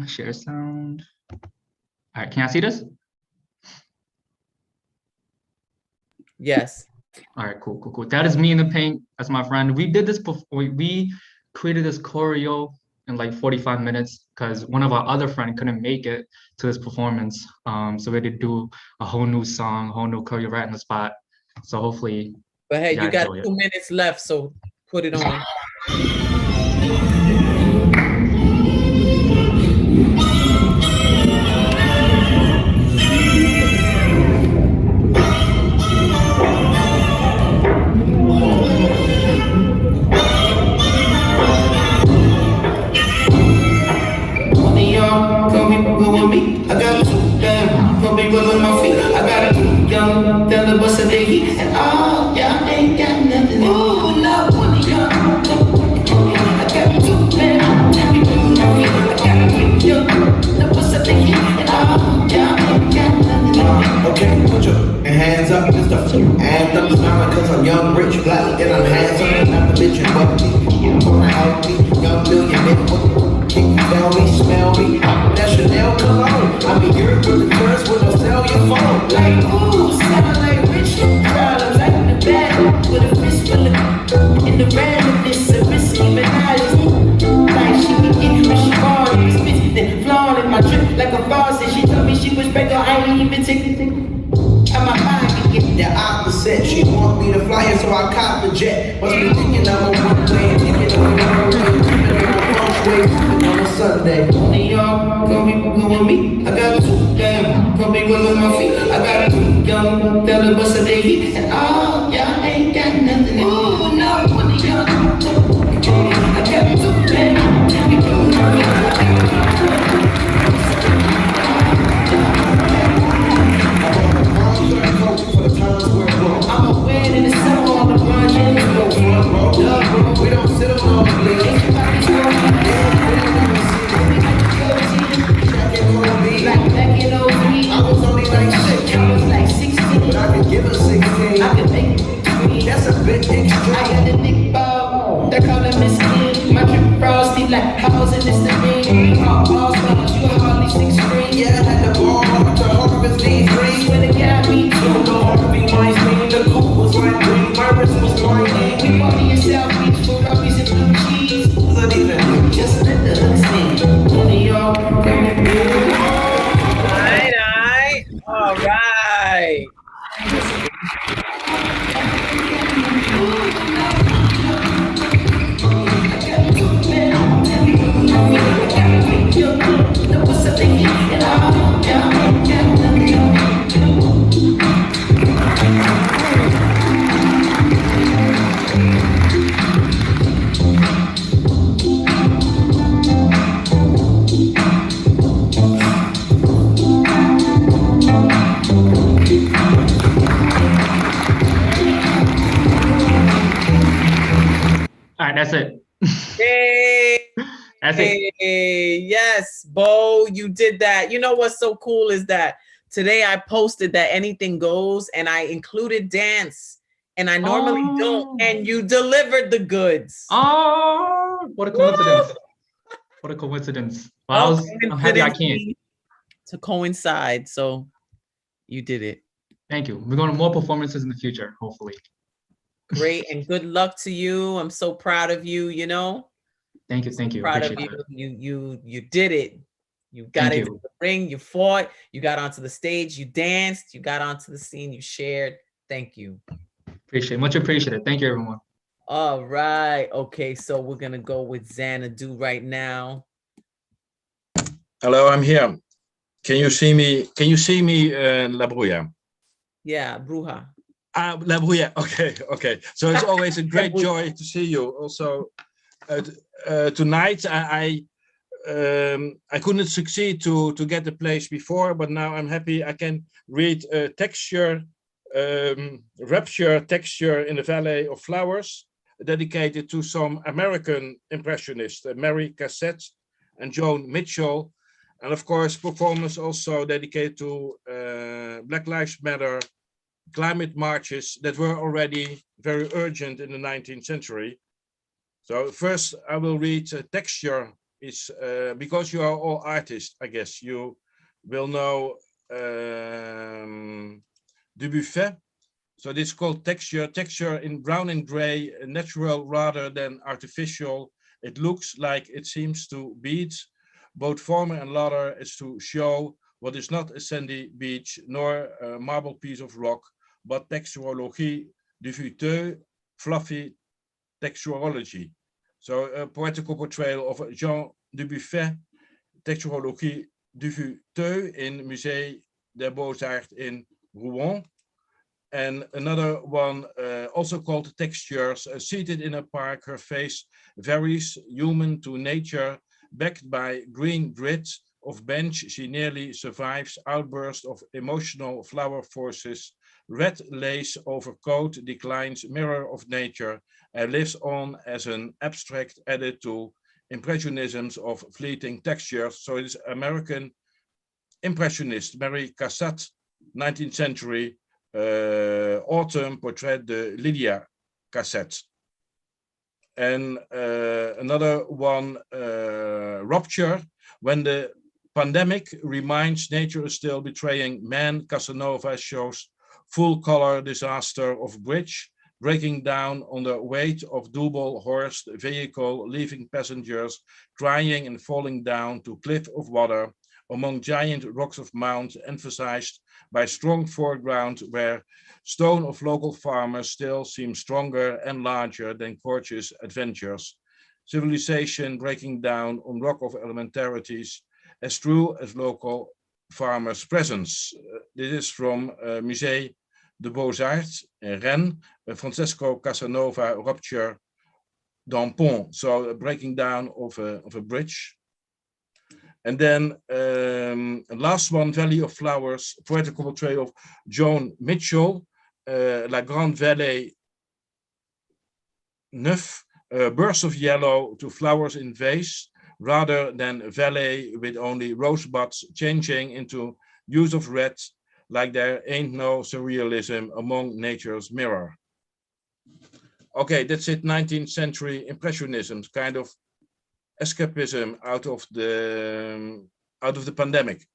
Share sound. All right, can I see this? Yes. All right, cool. That is me in the paint. That's my friend. We did this before. We created this choreo in like 45 minutes because one of our other friends couldn't make it to this performance. So we had to do a whole new song, a whole new choreo right in the spot. So hopefully, But hey, you got enjoy 2 minutes left, so put it on. With me, I got two damn, probably wiggling my feet. I got two young, tell the bus of the heat, and all y'all ain't got nothing. Ooh, not one of y'all. I got two damn, tell me wiggling my feet. I got two young, the bus of the heat, and all y'all ain't got nothing. Okay, put your hands up, and stuff. And up smiling cause I'm young, rich, black, and I'm handsome. Not the bitch and buck me. Wanna help me, young millionaire. Can you tell me, smell me? That Chanel cologne. I mean, you're with the first with no cell your phone. Like, ooh, sound like rich problems. Like in the bag with a fist full of in the randomness of risky bananas. Like she can get when she born in the spit, then flawing my drip like a faucet. She told me she was pregnant, I ain't even take I'm a mind get the opposite. She want me to fly it, so I cop the jet. Must be thinking I'm a one way, thinking I'm a way. On a Sunday, and y'all come with me. I got two damn, probably wiggling my feet. I got two young, tell the bus of the heat, and all y'all ain't got nothing. Ooh, not one of y'all. I got two damn, tell me wiggling my feet. I'm a win in the summer on the run, and it's no front row. We don't sit on the blade. I was only like 6, I was like 16, but I could give her 16. I could make it. That's a bit extra. I got the Nick Bob, they call him Miss King. My drip frosty like house in this thing. All stars, you hardly 6'3". Yeah, I had the ball to harvest these dreams. When it got me too, no Harvey Weinstein. The coupe was like green, my wrist was whining. We party yourself, beach food, Harvey's and blue cheese. Wasn't even just let the hook sing. One of y'all come with me. All right. All right, that's it. Hey, That's it. yes, Bo, you did that. You know what's so cool is that today I posted that anything goes and I included dance and I normally don't, and you delivered the goods. Oh, what a coincidence. What a coincidence. Well, I'm happy I came. To coincide, so you did it. Thank you. We're going to more performances in the future, hopefully. Great, and good luck to you. I'm so proud of you, you know. Thank you, thank you. Proud of Appreciate you. it. You did it. You got Thank into you. the ring, you fought, you got onto the stage, you danced, you got onto the scene, you shared. Thank you. Appreciate it. Much appreciated. Thank you, everyone. All right. Okay, so we're gonna go with Xanadu right now. Hello, I'm here. Can you see me? Can you see me, La Bruya? Yeah, Bruja. La Bruya. Okay, okay. So it's always a great joy to see you. Also, tonight I couldn't succeed to get the place before, but now I'm happy I can read texture, rapture texture in the Valley of Flowers, dedicated to some American impressionists, Mary Cassatt and Joan Mitchell, and of course performance also dedicated to Black Lives Matter climate marches that were already very urgent in the 19th century. So first I will read texture. Is because you are all artists, I guess you will know Dubuffet. So this is called texture. Texture in brown and gray, natural rather than artificial. It looks like it seems to beads. Both former and latter is to show what is not a sandy beach nor a marble piece of rock, but texturology, diffuteux, fluffy texturology. So a poetical portrayal of Jean Dubuffet, texturologie diffuteux in Musée des Beaux-Arts in Rouen. And another one also called Textures, seated in a park, her face varies human to nature, backed by green grit of bench, she nearly survives outburst of emotional flower forces, red lace overcoat declines mirror of nature, and lives on as an abstract added to impressionisms of fleeting textures. So it is American impressionist Mary Cassatt, 19th century, autumn portrait de Lydia Cassatt. And another one, Rupture, when the pandemic reminds nature is still betraying man, Casanova shows full color disaster of bridge, breaking down under weight of double-horsed vehicle, leaving passengers crying and falling down to cliff of water among giant rocks of mount, emphasized by strong foreground where stone of local farmers still seem stronger and larger than courteous adventures. Civilization breaking down on rock of elementarities, as true as local farmers' presence. This is from Musée des Beaux-Arts in Rennes, Francesco Casanova, Rupture d'un pont, so a breaking down of a bridge. And then last one, Valley of Flowers, poetical portrayal of Joan Mitchell, La Grande Vallée Neuf, bursts of yellow to flowers in vase, rather than a valley with only rosebuds changing into hues of red, like there ain't no surrealism among nature's mirror. Okay, that's it, 19th century impressionism, kind of escapism out of the pandemic.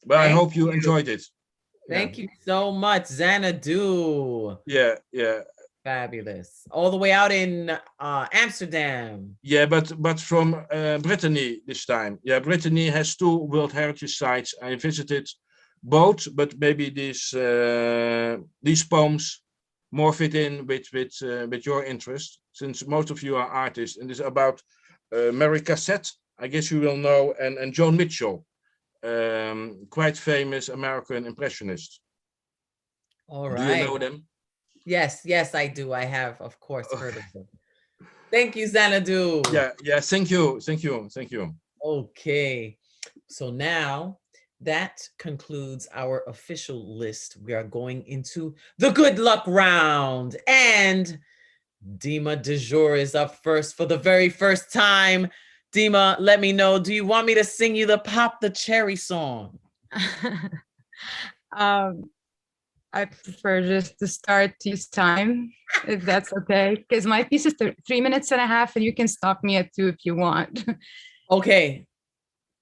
But I hope you enjoyed it. Thank you so much, Xanadu. Yeah, yeah. Fabulous. All the way out in Amsterdam. Yeah, but from Brittany this time. Yeah, Brittany has 2 World Heritage sites. I visited both, but maybe these poems more fit in with your interest, since most of you are artists, and it's about Mary Cassatt, I guess you will know, and Joan Mitchell, quite famous American impressionist. All right. Do you know them? Yes, yes, I do. I have, of course, heard of them. Thank you, Xanadu. Yeah, yeah, thank you, thank you, thank you. Okay, so now that concludes our official list. We are going into the good luck round, and Dima de jour is up first for the very first time. Dima, let me know, do you want me to sing you the Pop the Cherry song? I prefer just to start to use time, if that's okay, because my piece is 3 minutes and a half, and you can stop me at 2 if you want. Okay.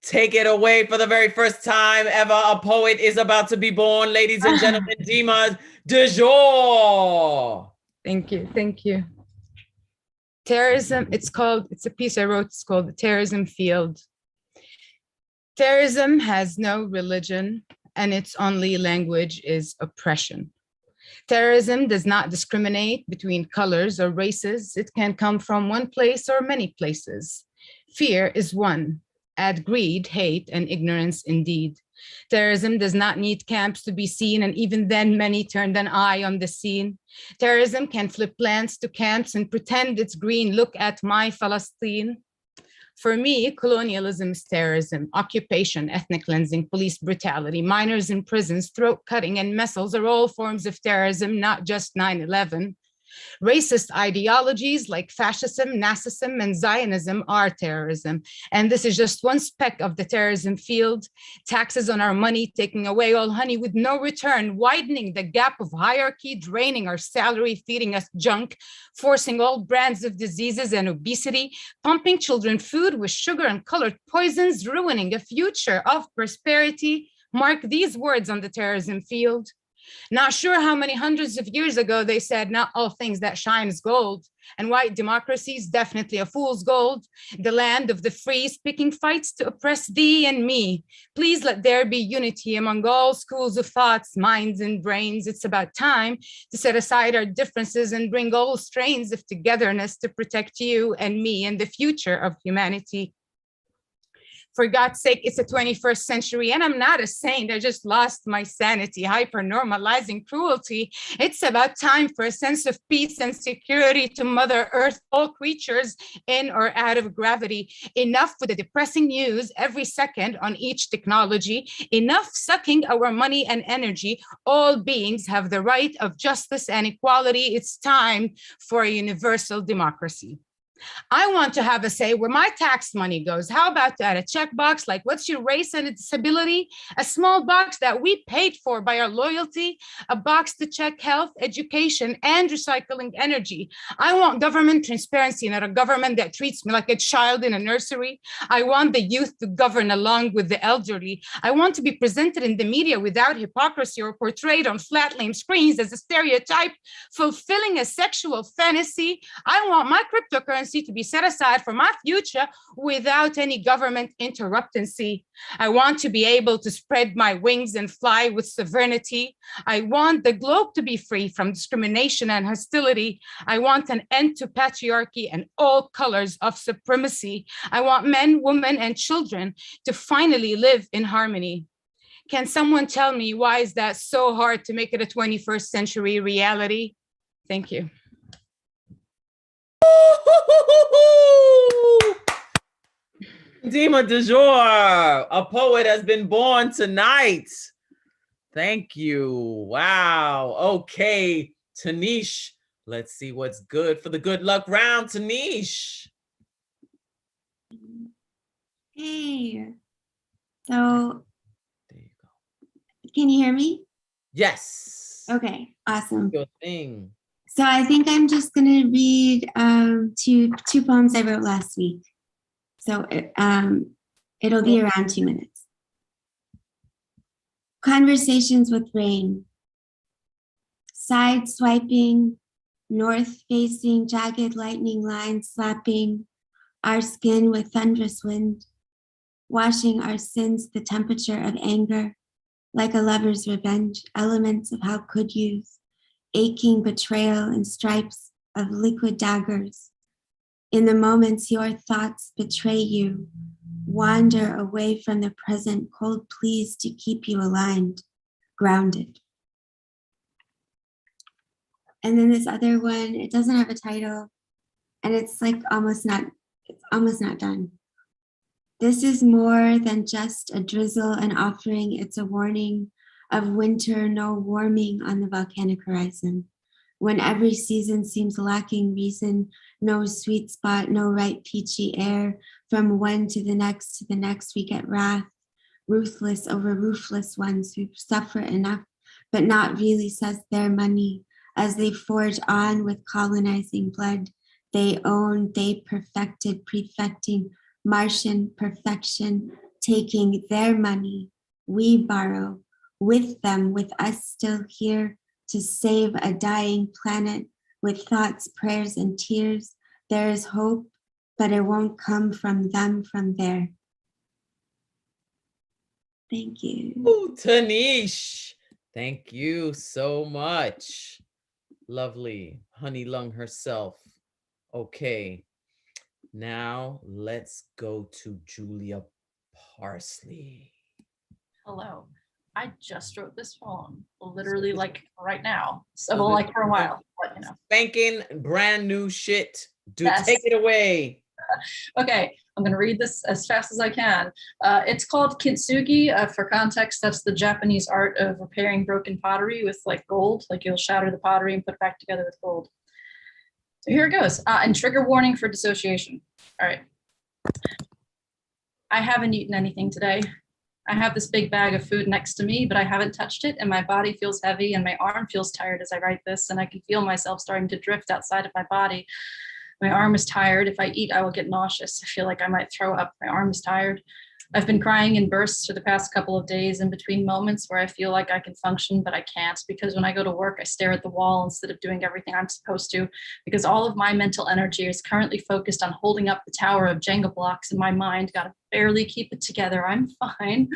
Take it away for the very first time ever. A poet is about to be born, ladies and gentlemen. Dima de jour. Thank you. Thank you. Terrorism, it's a piece I wrote, it's called The Terrorism Field. Terrorism has no religion, and its only language is oppression. Terrorism does not discriminate between colors or races. It can come from one place or many places. Fear is one. Add greed, hate, and ignorance indeed. Terrorism does not need camps to be seen, and even then many turned an eye on the scene. Terrorism can flip plants to camps and pretend it's green. Look at my Palestine. For me, colonialism is terrorism, occupation, ethnic cleansing, police brutality, minors in prisons, throat cutting, and missiles are all forms of terrorism, not just 9/11. Racist ideologies like fascism, Nazism, and Zionism are terrorism. And this is just one speck of the terrorism field. Taxes on our money, taking away all honey with no return, widening the gap of hierarchy, draining our salary, feeding us junk, forcing all brands of diseases and obesity, pumping children food with sugar and colored poisons, ruining a future of prosperity. Mark these words on the terrorism field. Not sure how many hundreds of years ago they said, not all things that shine is gold. And white democracy is definitely a fool's gold. The land of the free, picking fights to oppress thee and me. Please let there be unity among all schools of thoughts, minds, and brains. It's about time to set aside our differences and bring all strains of togetherness to protect you and me and the future of humanity. For God's sake, it's the 21st century, and I'm not a saint. I just lost my sanity, hyper-normalizing cruelty. It's about time for a sense of peace and security to Mother Earth, all creatures in or out of gravity. Enough with the depressing news every second on each technology. Enough sucking our money and energy. All beings have the right of justice and equality. It's time for a universal democracy. I want to have a say where my tax money goes. How about that? A checkbox like, what's your race and disability? A small box that we paid for by our loyalty, a box to check health, education, and recycling energy. I want government transparency, not a government that treats me like a child in a nursery. I want the youth to govern along with the elderly. I want to be presented in the media without hypocrisy or portrayed on flat, lame screens as a stereotype, fulfilling a sexual fantasy. I want my cryptocurrency to be set aside for my future without any government interruptancy. I want to be able to spread my wings and fly with sovereignty. I want the globe to be free from discrimination and hostility. I want an end to patriarchy and all colors of supremacy. I want men, women, and children to finally live in harmony. Can someone tell me why is that so hard to make it a 21st century reality? Thank you. Dima de jour, a poet has been born tonight. Thank you. Wow. Okay, Tanish. Let's see what's good for the good luck round, Tanish. Hey. So, can you hear me? Yes. Okay, awesome. Your thing. So I think I'm just gonna read two poems I wrote last week. So it'll be around 2 minutes. Conversations with rain. Side swiping, north facing, jagged lightning lines slapping our skin with thunderous wind, washing our sins the temperature of anger, like a lover's revenge, elements of how could yous, aching betrayal and stripes of liquid daggers. In the moments your thoughts betray you, wander away from the present, cold pleas to keep you aligned, grounded. And then this other one, it doesn't have a title, and it's like almost not done. This is more than just a drizzle and offering, it's a warning of winter, no warming on the volcanic horizon. When every season seems lacking reason, no sweet spot, no right peachy air, from one to the next we get wrath, ruthless over roofless ones who suffer enough but not really, says their money, as they forge on with colonizing blood. They own, they perfected, prefecting Martian perfection, taking their money. We borrow with them, with us still here to save a dying planet with thoughts, prayers, and tears. There is hope, but it won't come from them, from there. Thank you. Ooh, Tanish, thank you so much. Lovely. Honey Lung herself. Okay, now let's go to Julia Parsley. Hello. I just wrote this poem, literally like right now. So well, like for a while, but you know. Spanking brand new shit. Yes. Take it away. Okay, I'm gonna read this as fast as I can. It's called kintsugi. For context, that's the Japanese art of repairing broken pottery with like gold. Like you'll shatter the pottery and put it back together with gold. So here it goes. And trigger warning for dissociation. All right. I haven't eaten anything today. I have this big bag of food next to me, but I haven't touched it, and my body feels heavy and my arm feels tired as I write this, and I can feel myself starting to drift outside of my body. My arm is tired. If I eat, I will get nauseous. I feel like I might throw up. My arm is tired. I've been crying in bursts for the past couple of days in between moments where I feel like I can function, but I can't, because when I go to work, I stare at the wall instead of doing everything I'm supposed to, because all of my mental energy is currently focused on holding up the tower of Jenga blocks in my mind. Gotta barely keep it together. I'm fine.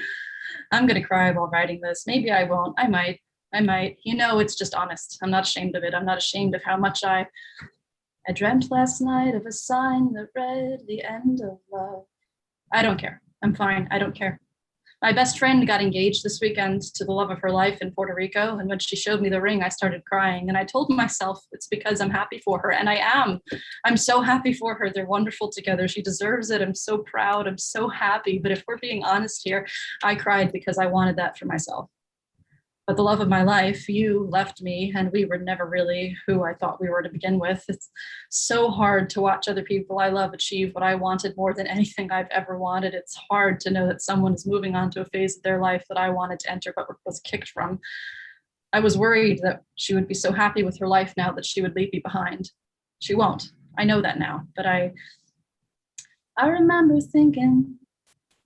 I'm gonna cry while writing this. Maybe I won't. I might. You know, it's just honest. I'm not ashamed of it. I'm not ashamed of how much I dreamt last night of a sign that read the end of love. I don't care. I'm fine. I don't care. My best friend got engaged this weekend to the love of her life in Puerto Rico. And when she showed me the ring, I started crying. And I told myself it's because I'm happy for her. And I am. I'm so happy for her. They're wonderful together. She deserves it. I'm so proud. I'm so happy. But if we're being honest here, I cried because I wanted that for myself. But the love of my life, you left me, and we were never really who I thought we were to begin with. It's so hard to watch other people I love achieve what I wanted more than anything I've ever wanted. It's hard to know that someone is moving on to a phase of their life that I wanted to enter but was kicked from. I was worried that she would be so happy with her life now that she would leave me behind. She won't. I know that now, but I remember thinking,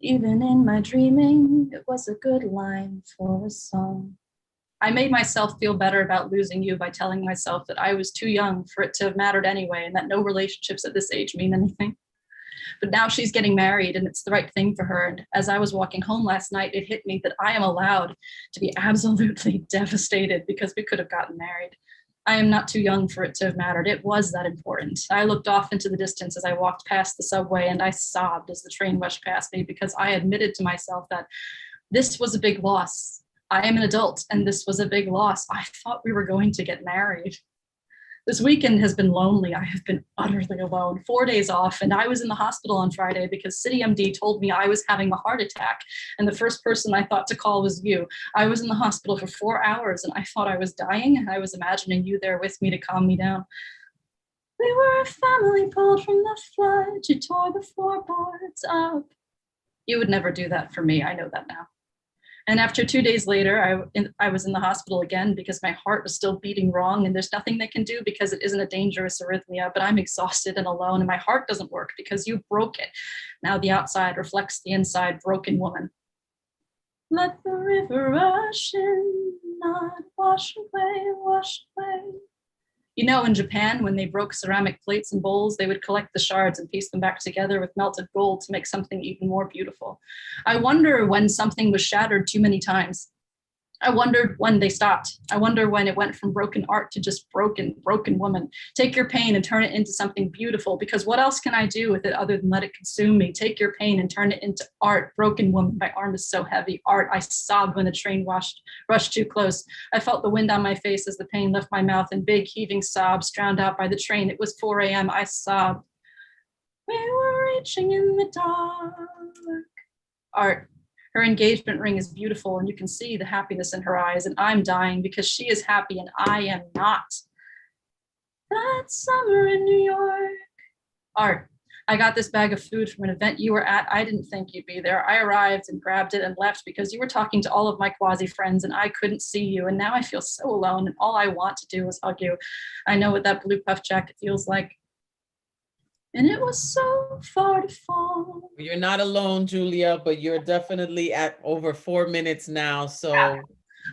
even in my dreaming, it was a good line for a song. I made myself feel better about losing you by telling myself that I was too young for it to have mattered anyway, and that no relationships at this age mean anything. But now she's getting married, and it's the right thing for her. And as I was walking home last night, it hit me that I am allowed to be absolutely devastated because we could have gotten married. I am not too young for it to have mattered. It was that important. I looked off into the distance as I walked past the subway, and I sobbed as the train rushed past me because I admitted to myself that this was a big loss. I am an adult, and this was a big loss. I thought we were going to get married. This weekend has been lonely. I have been utterly alone. 4 days off, and I was in the hospital on Friday because CityMD told me I was having a heart attack, and the first person I thought to call was you. I was in the hospital for 4 hours, and I thought I was dying, and I was imagining you there with me to calm me down. We were a family pulled from the flood. You tore the floorboards up. You would never do that for me. I know that now. And after 2 days later, I was in the hospital again because my heart was still beating wrong, and there's nothing they can do because it isn't a dangerous arrhythmia, but I'm exhausted and alone, and my heart doesn't work because you broke it. Now the outside reflects the inside, broken woman. Let the river rush in, not wash away, wash away. You know, in Japan, when they broke ceramic plates and bowls, they would collect the shards and piece them back together with melted gold to make something even more beautiful. I wonder when something was shattered too many times. I wondered when they stopped. I wonder when it went from broken art to just broken woman. Take your pain and turn it into something beautiful, because what else can I do with it other than let it consume me? Take your pain and turn it into art. Broken woman, my arm is so heavy. Art, I sobbed when the train rushed too close. I felt the wind on my face as the pain left my mouth, and big heaving sobs drowned out by the train. It was 4 a.m. I sobbed. We were reaching in the dark. Art. Her engagement ring is beautiful, and you can see the happiness in her eyes, and I'm dying because she is happy and I am not. That summer in New York. Art. I got this bag of food from an event you were at. I didn't think you'd be there. I arrived and grabbed it and left because you were talking to all of my quasi friends and I couldn't see you. And now I feel so alone and all I want to do is hug you. I know what that blue puff jacket feels like. And it was so far to fall. You're not alone, Julia, but you're definitely at over 4 minutes now. So yeah.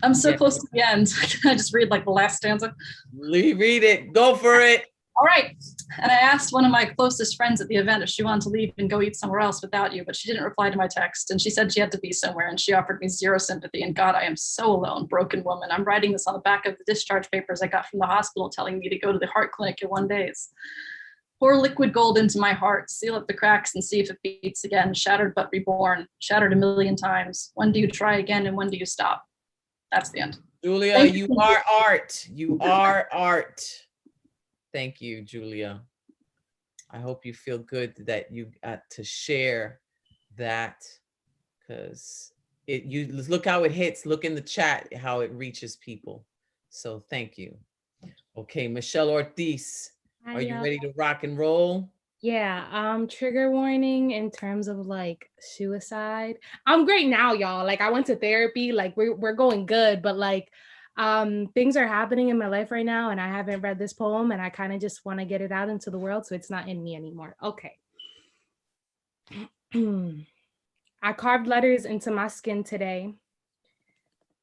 I'm so close to the end. Can I just read like the last stanza? Read it. Go for it. All right. And I asked one of my closest friends at the event if she wanted to leave and go eat somewhere else without you, but she didn't reply to my text. And she said she had to be somewhere and she offered me zero sympathy. And God, I am so alone, broken woman. I'm writing this on the back of the discharge papers I got from the hospital telling me to go to the heart clinic in 1 day. Pour liquid gold into my heart, seal up the cracks and see if it beats again. Shattered but reborn, shattered a million times. When do you try again and when do you stop? That's the end. Julia, you are art. You are art. Thank you, Julia. I hope you feel good that you got to share that, because you look how it hits. Look in the chat how it reaches people. So thank you. Okay, Michelle Ortiz, Hi, are you y'all. ready to rock and roll? Yeah, trigger warning in terms of like suicide. I'm great now, y'all. Like I went to therapy, like we're going good, but like things are happening in my life right now and I haven't read this poem and I kind of just want to get it out into the world so it's not in me anymore. Okay. I carved letters into my skin today,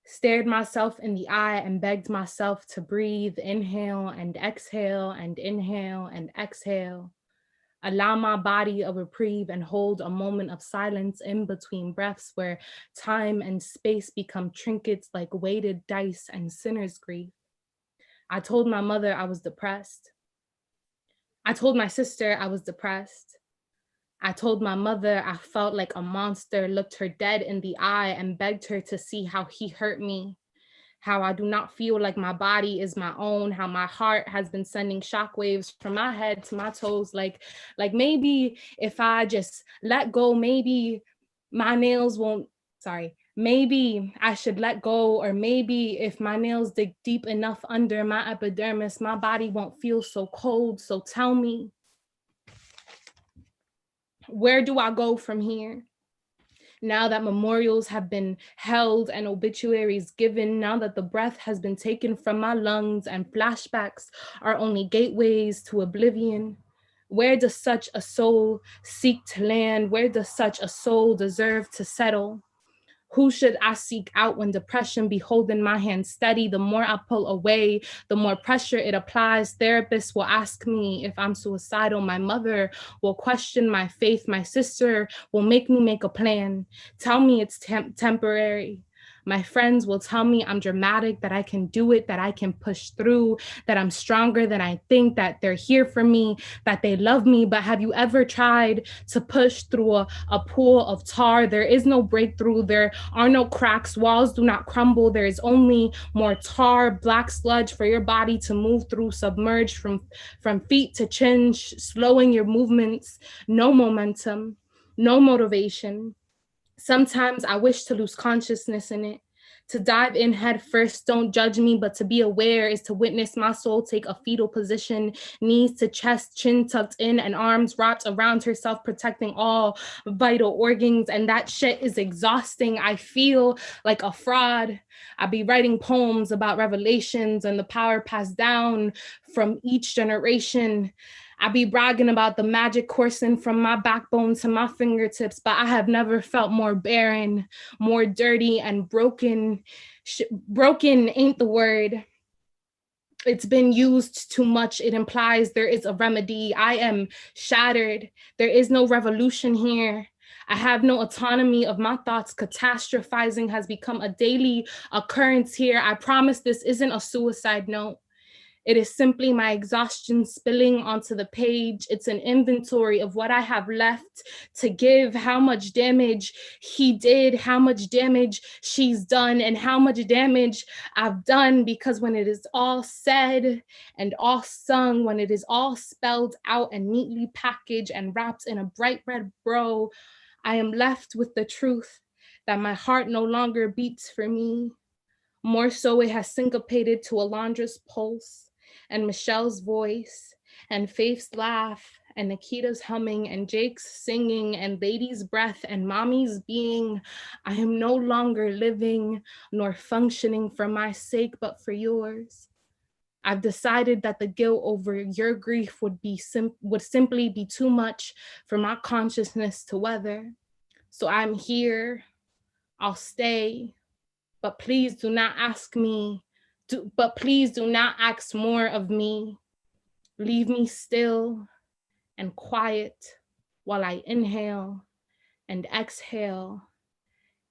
stared myself in the eye and begged myself to breathe, inhale and exhale and inhale and exhale. Allow my body a reprieve and hold a moment of silence in between breaths where time and space become trinkets like weighted dice and sinner's grief. I told my mother I was depressed. I told my sister I was depressed. I told my mother I felt like a monster, looked her dead in the eye and begged her to see how he hurt me. How I do not feel like my body is my own, how my heart has been sending shockwaves from my head to my toes. Like maybe if I just let go, maybe my nails won't, maybe I should let go, or maybe if my nails dig deep enough under my epidermis, my body won't feel so cold. So tell me, where do I go from here? Now that memorials have been held and obituaries given, now that the breath has been taken from my lungs and flashbacks are only gateways to oblivion, where does such a soul seek to land? Where does such a soul deserve to settle? Who should I seek out when depression be holding my hand steady? The more I pull away, the more pressure it applies. Therapists will ask me if I'm suicidal. My mother will question my faith. My sister will make me make a plan. Tell me it's temporary. My friends will tell me I'm dramatic, that I can do it, that I can push through, that I'm stronger than I think, that they're here for me, that they love me. But have you ever tried to push through a pool of tar? There is no breakthrough. There are no cracks. Walls do not crumble. There is only more tar, black sludge for your body to move through, submerged from feet to chin, slowing your movements. No momentum, no motivation. Sometimes I wish to lose consciousness in it, to dive in head first. Don't judge me, but to be aware is to witness my soul take a fetal position, knees to chest, chin tucked in and arms wrapped around herself, protecting all vital organs. And that shit is exhausting. I feel like a fraud. I be writing poems about revelations and the power passed down from each generation. I be bragging about the magic coursing from my backbone to my fingertips, but I have never felt more barren, more dirty and broken. Broken ain't the word. It's been used too much. It implies there is a remedy. I am shattered. There is no revolution here. I have no autonomy of my thoughts. Catastrophizing has become a daily occurrence here. I promise this isn't a suicide note. It is simply my exhaustion spilling onto the page. It's an inventory of what I have left to give, how much damage he did, how much damage she's done, and how much damage I've done, because when it is all said and all sung, when it is all spelled out and neatly packaged and wrapped in a bright red bow, I am left with the truth that my heart no longer beats for me. More so, it has syncopated to Alondra's pulse and Michelle's voice and Faith's laugh and Nikita's humming and Jake's singing and Lady's breath and Mommy's being. I am no longer living nor functioning for my sake, but for yours. I've decided that the guilt over your grief would simply be too much for my consciousness to weather. So I'm here, I'll stay, but please do not ask more of me. Leave me still and quiet while I inhale and exhale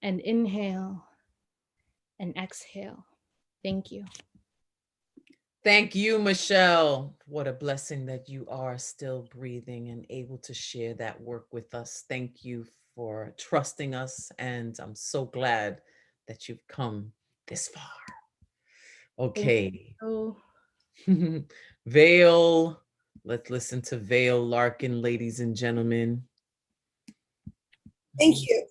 and inhale and exhale. Thank you. Thank you, Michelle. What a blessing that you are still breathing and able to share that work with us. Thank you for trusting us, and I'm so glad that you've come this far. Okay. Vale, let's listen to Vale Larkin, ladies and gentlemen. Thank you.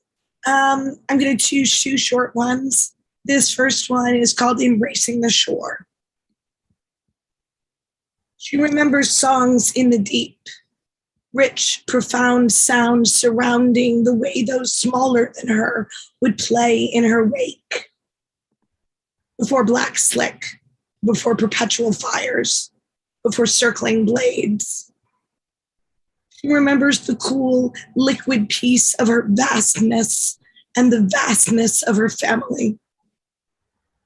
I'm going to choose two short ones. This first one is called Embracing the Shore. She remembers songs in the deep, rich, profound sounds surrounding the way those smaller than her would play in her wake. Before black slick, before perpetual fires, before circling blades. She remembers the cool, liquid peace of her vastness and the vastness of her family.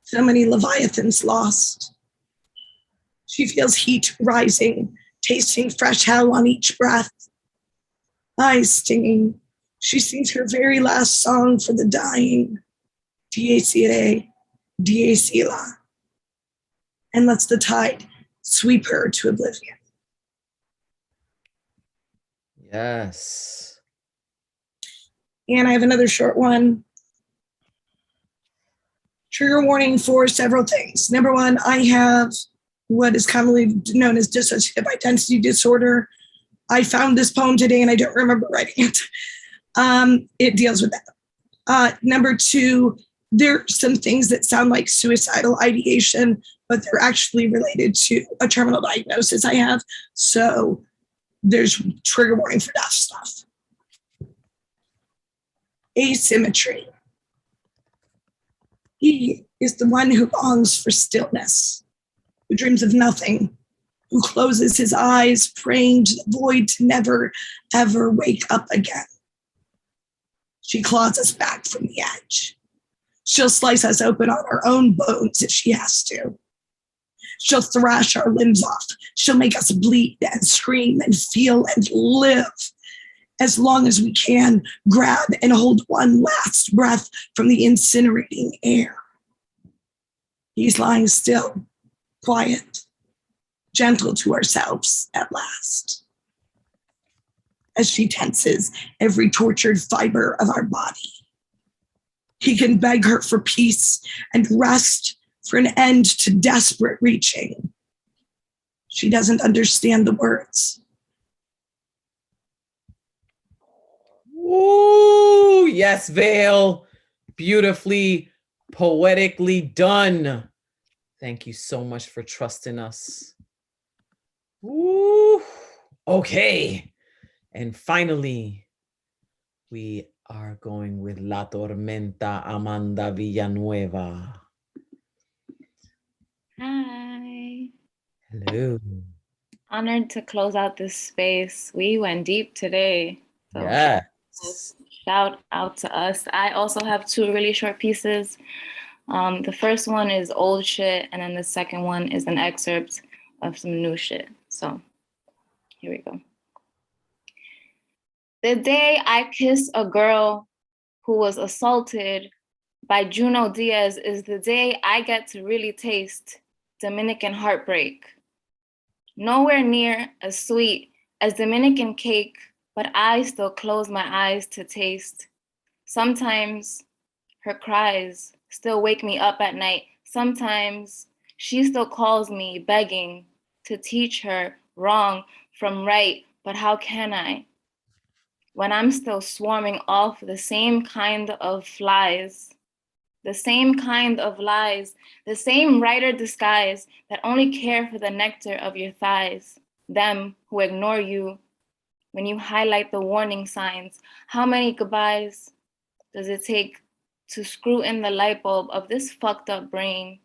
So many Leviathans lost. She feels heat rising, tasting fresh hell on each breath. Eyes stinging. She sings her very last song for the dying. Dies irae, dies illa. And lets the tide sweep her to oblivion. Yes. And I have another short one. Trigger warning for several things. Number one, I have what is commonly known as dissociative identity disorder. I found this poem today and I don't remember writing it. It deals with that. Number two, there are some things that sound like suicidal ideation, but they're actually related to a terminal diagnosis I have. So there's trigger warning for death stuff. Asymmetry. He is the one who longs for stillness, who dreams of nothing, who closes his eyes, praying to the void to never, ever wake up again. She claws us back from the edge. She'll slice us open on her own bones if she has to. She'll thrash our limbs off. She'll make us bleed and scream and feel and live. As long as we can, grab and hold one last breath from the incinerating air. He's lying still, quiet, gentle to ourselves at last. As she tenses every tortured fiber of our body. He can beg her for peace and rest, for an end to desperate reaching. She doesn't understand the words. Ooh, yes, Vale. Beautifully, poetically done. Thank you so much for trusting us. Ooh, okay. And finally, we are going with La Tormenta, Amanda Villanueva. Hi. Hello. Honored to close out this space. We went deep today. So Yes. shout out to us. I also have two really short pieces. The first one is old shit, and then the second one is an excerpt of some new shit. So here we go. The day I kissed a girl who was assaulted by Juno Diaz is the day I get to really taste Dominican heartbreak. Nowhere near as sweet as Dominican cake, but I still close my eyes to taste. Sometimes her cries still wake me up at night. Sometimes she still calls me begging to teach her wrong from right, but how can I? When I'm still swarming off the same kind of flies, the same kind of lies, the same writer disguise that only care for the nectar of your thighs, them who ignore you when you highlight the warning signs? How many goodbyes does it take to screw in the light bulb of this fucked up brain,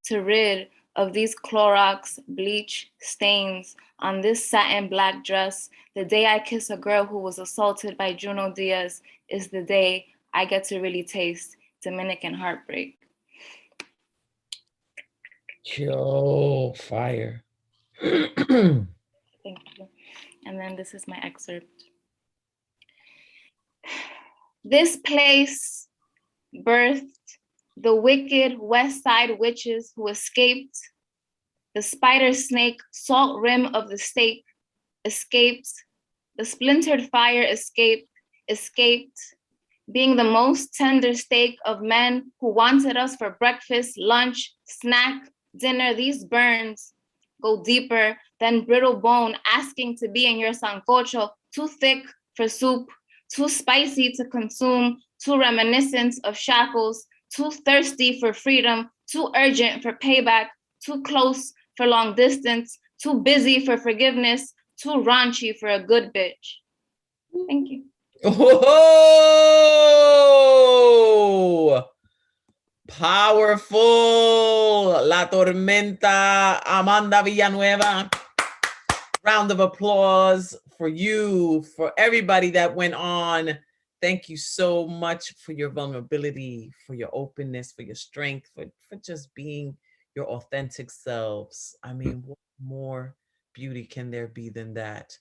to rid of these Clorox bleach stains on this satin black dress? The day I kiss a girl who was assaulted by Juno Diaz is the day I get to really taste Dominican heartbreak. Yo, fire. Thank you. And then this is my excerpt. This place birthed the wicked West Side witches who escaped the spider snake salt rim of the stake, escaped the splintered fire, escaped being the most tender steak of men who wanted us for breakfast, lunch, snack, dinner. These burns go deeper than brittle bone, asking to be in your sancocho, too thick for soup, too spicy to consume, too reminiscent of shackles, too thirsty for freedom, too urgent for payback, too close for long distance, too busy for forgiveness, too raunchy for a good bitch. Thank you. Oh, powerful. La Tormenta, Amanda Villanueva. Round of applause for you, for everybody that went on. Thank you so much for your vulnerability, for your openness, for your strength, for just being your authentic selves. I mean, what more beauty can there be than that?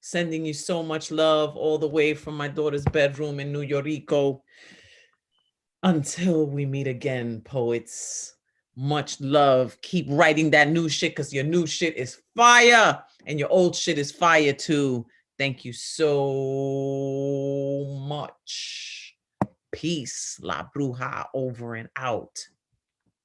Sending you so much love all the way from my daughter's bedroom in New York. Until we meet again, poets. Much love. Keep writing that new shit because your new shit is fire and your old shit is fire too. Thank you so much. Peace. La Bruja over and out.